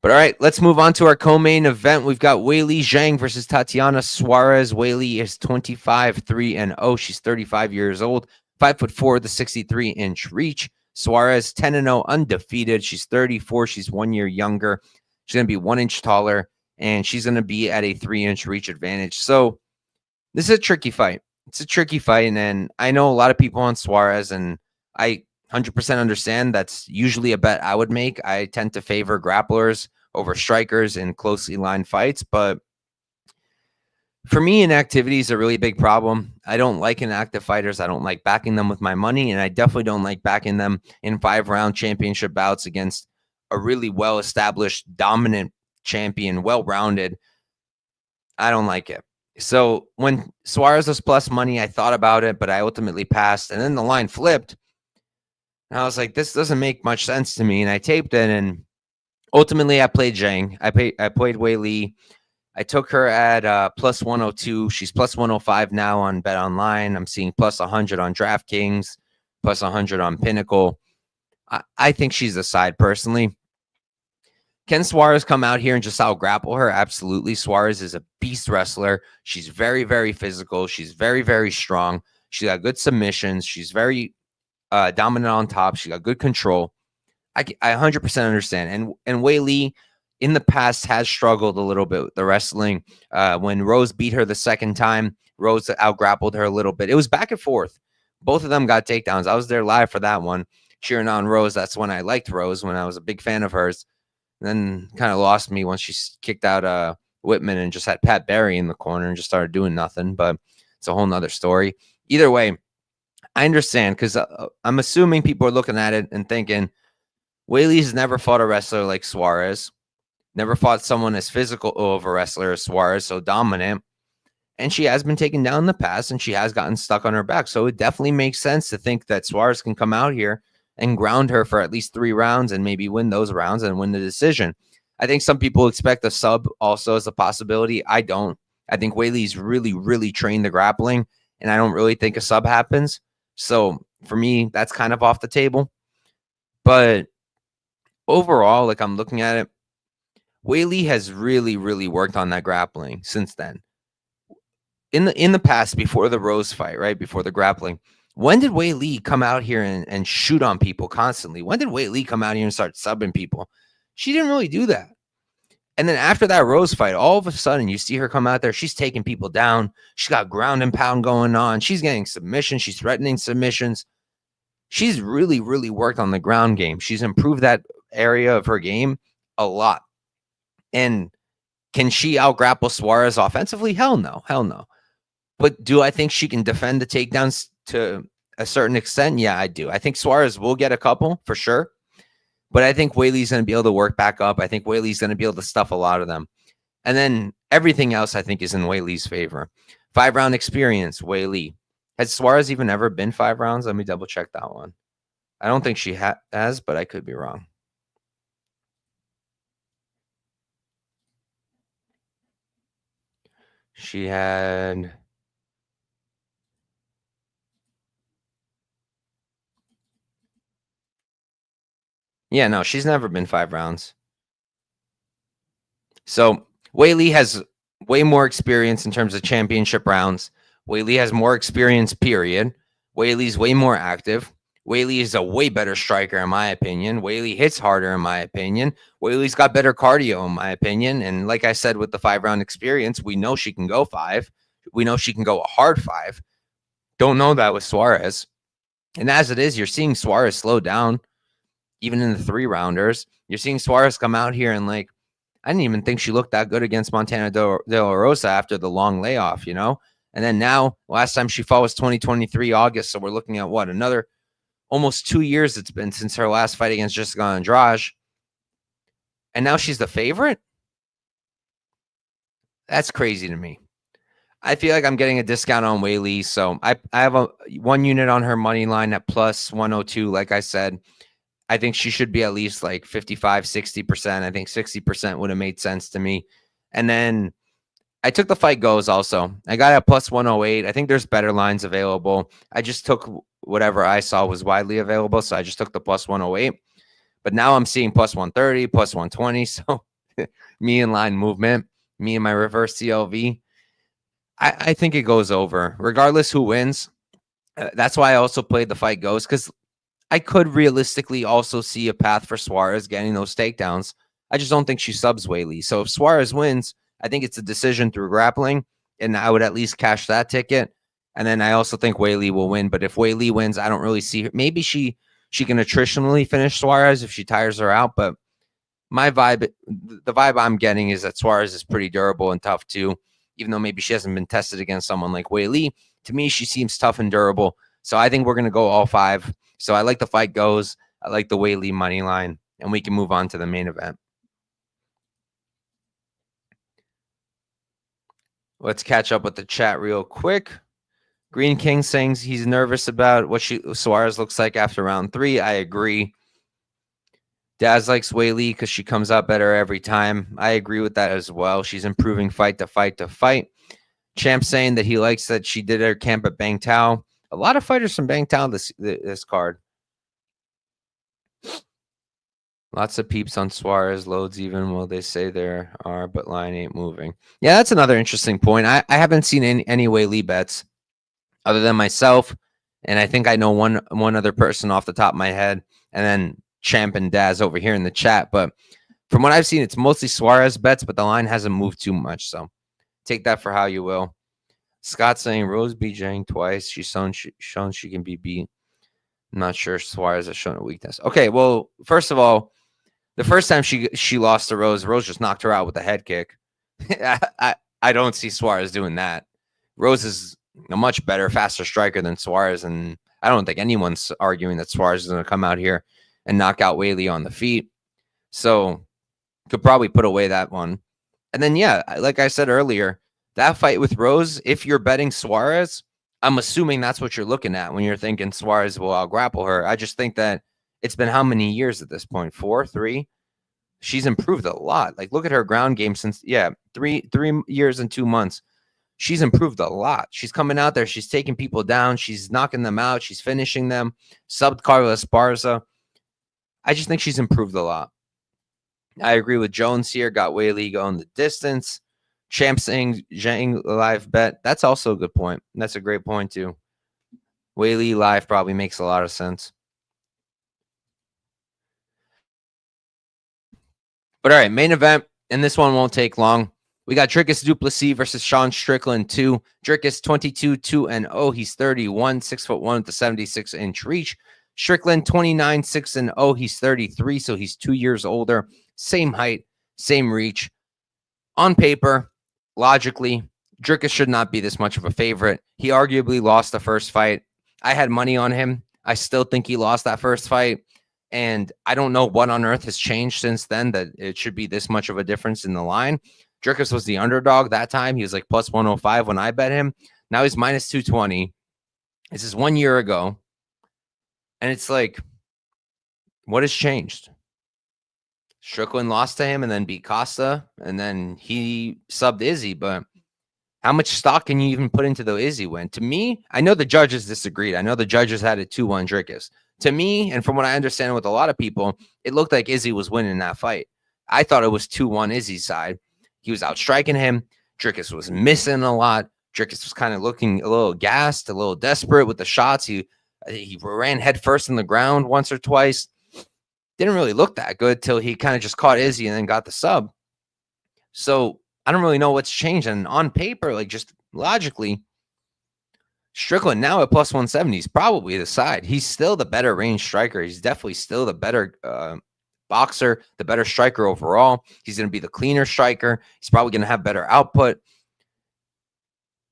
But all right, let's move on to our co-main event. We've got Weili Zhang versus Tatiana Suarez. Weili is 25-3-0. She's 35 years old, 5'4", the 63-inch reach. Suarez 10-0, undefeated. She's 34. She's 1 year younger. She's going to be 1 inch taller, and she's going to be at a 3-inch reach advantage. So this is a tricky fight. It's a tricky fight, and I know a lot of people on Suarez, and I 100% understand that's usually a bet I would make. I tend to favor grapplers over strikers in closely lined fights, but for me, inactivity is a really big problem. I don't like inactive fighters. I don't like backing them with my money, and I definitely don't like backing them in 5-round championship bouts against a really well-established, dominant champion, well-rounded. I don't like it. So when Suarez was plus money, I thought about it, but I ultimately passed, and then the line flipped. And I was like, this doesn't make much sense to me. And I taped it, and ultimately I played Zhang. I played Weili. I took her at plus 102. She's plus 105 now on Bet Online. I'm seeing plus 100 on DraftKings, plus 100 on Pinnacle. I think she's the side personally. Can Suarez come out here and just out-grapple her? Absolutely. Suarez is a beast wrestler. She's very, very physical. She's very, very strong. She's got good submissions. She's very dominant on top. She got good control. I 100% understand. And Weili in the past has struggled a little bit with the wrestling. When Rose beat her the second time, Rose out-grappled her a little bit. It was back and forth. Both of them got takedowns. I was there live for that one, cheering on Rose. That's when I liked Rose, when I was a big fan of hers. And then kind of lost me once she kicked out Whitman and just had Pat Barry in the corner and just started doing nothing. But it's a whole nother story. Either way, I understand because I'm assuming people are looking at it and thinking, Weili's never fought a wrestler like Suarez, never fought someone as physical of a wrestler as Suarez, so dominant. And she has been taken down in the past, and she has gotten stuck on her back. So it definitely makes sense to think that Suarez can come out here and ground her for at least 3 rounds and maybe win those rounds and win the decision. I think some people expect a sub also as a possibility. I don't. I think Weili's really, really trained the grappling, and I don't really think a sub happens. So for me, that's kind of off the table. But overall, like I'm looking at it, Weili has really, really worked on that grappling since then. In the past, before the Rose fight, right, before the grappling, when did Weili come out here and shoot on people constantly? When did Weili come out here and start subbing people? She didn't really do that. And then after that Rose fight, all of a sudden you see her come out there. She's taking people down. She's got ground and pound going on. She's getting submissions. She's threatening submissions. She's really, really worked on the ground game. She's improved that area of her game a lot. And can she out-grapple Suarez offensively? Hell no. Hell no. But do I think she can defend the takedowns to a certain extent? Yeah, I do. I think Suarez will get a couple for sure. But I think Weili's going to be able to work back up. I think Weili's going to be able to stuff a lot of them. And then everything else, I think, is in Weili's favor. 5-round experience, Weili. Has Suarez even ever been 5 rounds? Let me double check that one. I don't think she has, but I could be wrong. She had... Yeah, no, she's never been 5 rounds. So Weili has way more experience in terms of championship rounds. Weili has more experience, period. Weili's way more active. Weili is a way better striker, in my opinion. Weili hits harder, in my opinion. Weili's got better cardio, in my opinion. And like I said, with the 5-round experience, we know she can go 5. We know she can go a hard 5. Don't know that with Suarez. And as it is, you're seeing Suarez slow down, even in the 3-rounders. You're seeing Suarez come out here and like, I didn't even think she looked that good against Montana de la Rosa after the long layoff, you know? And then now, last time she fought was 2023 August. So we're looking at what? Another almost 2 years it's been since her last fight against Jessica Andrade. And now she's the favorite? That's crazy to me. I feel like I'm getting a discount on Weili. So I have a 1 unit on her money line at plus 102. Like I said, I think she should be at least like 55, 60%. I think 60% would have made sense to me. And then I took the fight goes also. I got it at plus 108. I think there's better lines available. I just took whatever I saw was widely available. So I just took the plus 108. But now I'm seeing plus 130, plus 120. So me in line movement, me and my reverse CLV. I think it goes over, regardless who wins. That's why I also played the fight goes, because I could realistically also see a path for Suarez getting those takedowns. I just don't think she subs Weili. So if Suarez wins, I think it's a decision through grappling, and I would at least cash that ticket. And then I also think Weili will win. But if Weili wins, I don't really see her. Maybe she can attritionally finish Suarez if she tires her out. But my vibe, the vibe I'm getting is that Suarez is pretty durable and tough too, even though maybe she hasn't been tested against someone like Weili. To me, she seems tough and durable. So I think we're going to go all 5. So I like the fight goes. I like the Weili money line, and we can move on to the main event. Let's catch up with the chat real quick. Green King saying he's nervous about what Suarez looks like after round 3. I agree. Daz likes Weili because she comes out better every time. I agree with that as well. She's improving fight to fight to fight. Champ saying that he likes that she did her camp at Bang Tao. A lot of fighters from Bang Tao this card. Lots of peeps on Suarez loads, even while they say there are, but line ain't moving. Yeah, that's another interesting point. I haven't seen any Weili bets other than myself, and I think I know one other person off the top of my head, and then Champ and Daz over here in the chat. But from what I've seen, it's mostly Suarez bets, but the line hasn't moved too much. So take that for how you will. Scott saying Rose beat Zhang twice. She's shown she can be beat. I'm not sure Suarez has shown a weakness. Okay, well, first of all, the first time she lost to Rose just knocked her out with a head kick. I don't see Suarez doing that. Rose is a much better, faster striker than Suarez, and I don't think anyone's arguing that Suarez is going to come out here and knock out Weili on the feet. So could probably put away that one. And then, yeah, like I said earlier, that fight with Rose, if you're betting Suarez, I'm assuming that's what you're looking at when you're thinking Suarez will out-grapple her. I just think that it's been how many years at this point? 4, 3? She's improved a lot. Like, look at her ground game since, 3 years and 2 months. She's improved a lot. She's coming out there. She's taking people down. She's knocking them out. She's finishing them. Subbed Carla Esparza. I just think she's improved a lot. I agree with Jones here. Got Weili going the distance. Champ saying Zhang live bet. That's also a good point. That's a great point too. Weili live probably makes a lot of sense. But all right, main event, and this one won't take long. We got Dricus du Plessis versus Sean Strickland 2. Dricus 22, 2-0. He's 31, 6'1" with the 76-inch reach. Strickland 29, 6-0. He's 33, so he's 2 years older. Same height, same reach. On paper, logically, Dricus should not be this much of a favorite. He arguably lost the first fight. I had money on him. I still think he lost that first fight. And I don't know what on earth has changed since then that it should be this much of a difference in the line. Dricus was the underdog that time. He was like plus 105 when I bet him. Now he's minus 220. This is 1 year ago. And it's like, what has changed? Strickland lost to him and then beat Costa. And then he subbed Izzy. But How much stock can you even put into the Izzy win? To me, I know the judges disagreed. I know the judges had it 2-1 Dricus. To me, and from what I understand with a lot of people, it looked like Izzy was winning that fight. I thought it was 2-1 Izzy's side. He was outstriking him. Dricus was missing a lot. Dricus was kind of looking a little gassed, a little desperate with the shots. He ran headfirst in the ground once or twice. Didn't really look that good till he kind of just caught Izzy and then got the sub. So I don't really know what's changed. And on paper, like just logically, Strickland now at plus 170 is probably the side. He's still the better range striker. He's definitely still the better boxer, the better striker overall. He's going to be the cleaner striker. He's probably going to have better output.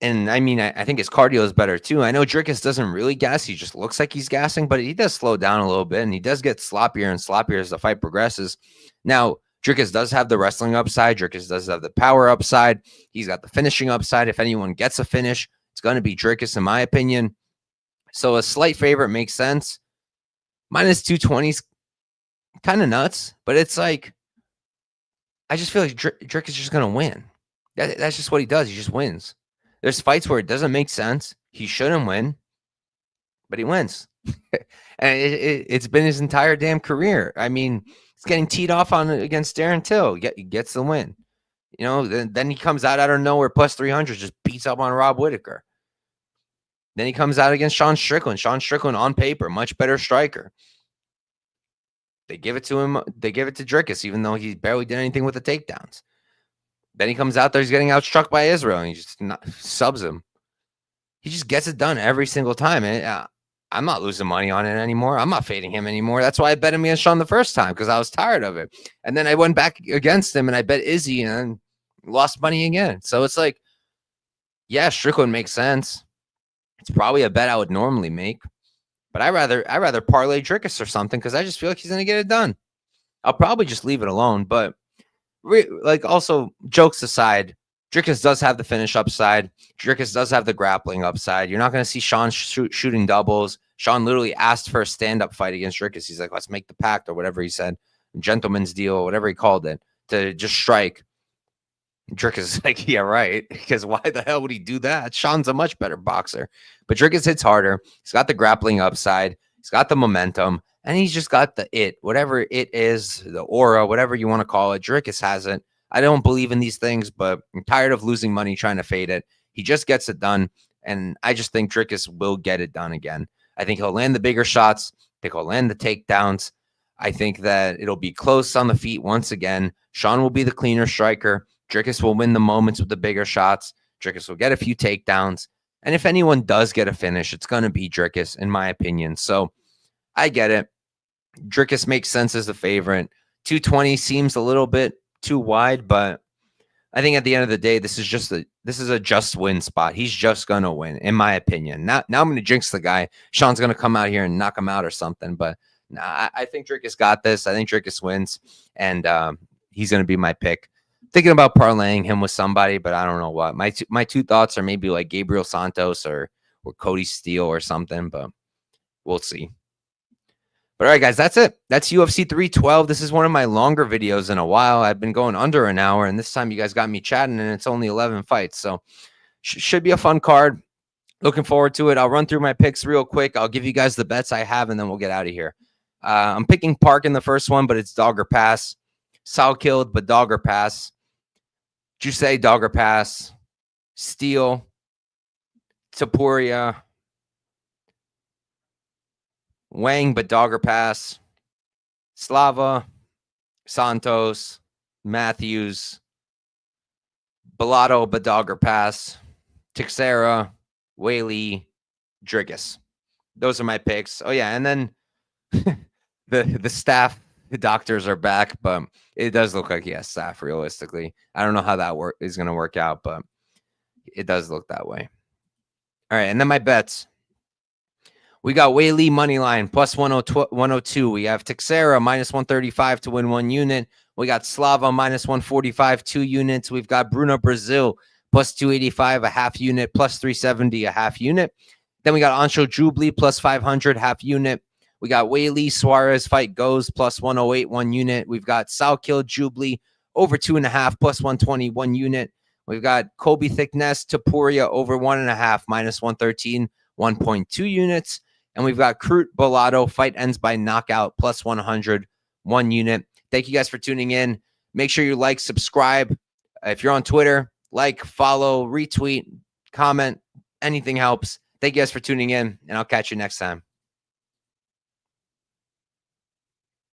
And I mean, I think his cardio is better too. I know Dricus doesn't really gas. He just looks like he's gassing, but he does slow down a little bit, and he does get sloppier and sloppier as the fight progresses. Now, Dricus does have the wrestling upside. Dricus does have the power upside. He's got the finishing upside. If anyone gets a finish, it's going to be Dricus, in my opinion. So a slight favorite makes sense. Minus 220 is kind of nuts, but it's like, I just feel like Dricus is just going to win. That's just what he does. He just wins. There's fights where it doesn't make sense. He shouldn't win, but he wins. And it's been his entire damn career. I mean, he's getting teed off on against Darren Till. He gets the win. You know, then he comes out of nowhere plus 300, just beats up on Rob Whittaker. Then he comes out against Sean Strickland. Sean Strickland on paper, much better striker. They give it to him. They give it to Dricus, even though he barely did anything with the takedowns. Then he comes out there, he's getting outstruck by Israel, and he just subs him. He just gets it done every single time. And I'm not losing money on it anymore. I'm not fading him anymore. That's why I bet him against Sean the first time, because I was tired of it. And then I went back against him, and I bet Izzy and lost money again. So it's like, yeah, Strickland makes sense. It's probably a bet I would normally make. But I rather parlay Dricus or something, because I just feel like he's going to get it done. I'll probably just leave it alone, but like, also, jokes aside, Dricus does have the finish upside. Dricus does have the grappling upside. You're not going to see Sean shooting doubles. Sean literally asked for a stand-up fight against Dricus. He's like, let's make the pact, or whatever he said, gentleman's deal, or whatever he called it, to just strike. Dricus is like, yeah, right, because why the hell would he do that? Sean's a much better boxer. But Dricus hits harder. He's got the grappling upside. He's got the momentum. And he's just got the whatever it is, the aura, whatever you want to call it. Dricus has it. I don't believe in these things, but I'm tired of losing money trying to fade it. He just gets it done, and I just think Dricus will get it done again. I think he'll land the bigger shots. I think he'll land the takedowns. I think that it'll be close on the feet once again. Sean will be the cleaner striker. Dricus will win the moments with the bigger shots. Dricus will get a few takedowns. And if anyone does get a finish, it's going to be Dricus, in my opinion. So I get it. Dricus makes sense as a favorite. 220 seems a little bit too wide, but I think at the end of the day, this is a just win spot. He's just gonna win, in my opinion. Now I'm gonna jinx the guy. Sean's gonna come out here and knock him out or something. But nah, I think Dricus got this. I think Dricus wins, and he's gonna be my pick. Thinking about parlaying him with somebody, but I don't know what. My two thoughts are maybe like Gabriel Santos or Cody Steele or something, but we'll see. But all right, guys, that's it. That's UFC 312. This is one of my longer videos in a while. I've been going under an hour, and this time you guys got me chatting, and it's only 11 fights. So should be a fun card. Looking forward to it. I'll run through my picks real quick. I'll give you guys the bets I have, and then we'll get out of here. I'm picking Park in the first one, but it's Dogger Pass. Salkilld, but Dogger Pass. Jousset, Dogger Pass. Steele. Topuria. Wang, but Dogger Pass. Slava. Santos. Matthews. Bellato, but Dogger Pass. Teixeira. Weili. Dricus. Those are my picks. Oh, yeah, and then the staff, the doctors are back, but it does look like he has staff, realistically. I don't know how that is going to work out, but it does look that way. All right, and then my bets. We got Weili money line plus 102. We have Teixeira minus 135 to win 1 unit. We got Slava minus 145, 2 units. We've got Bruna Brasil plus 285, a half unit, plus 370, a half unit. Then we got Anshul Jubli plus 500, half unit. We got Weili Suarez fight goes plus 108, 1 unit. We've got Salkilld Jubli over 2.5 plus 120, 1 unit. We've got Colby Thicknesse, Topuria over 1.5, minus 113, 1.2 units. And we've got Crute Bolado, fight ends by knockout, plus 100, 1 unit. Thank you guys for tuning in. Make sure you like, subscribe. If you're on Twitter, like, follow, retweet, comment. Anything helps. Thank you guys for tuning in, and I'll catch you next time.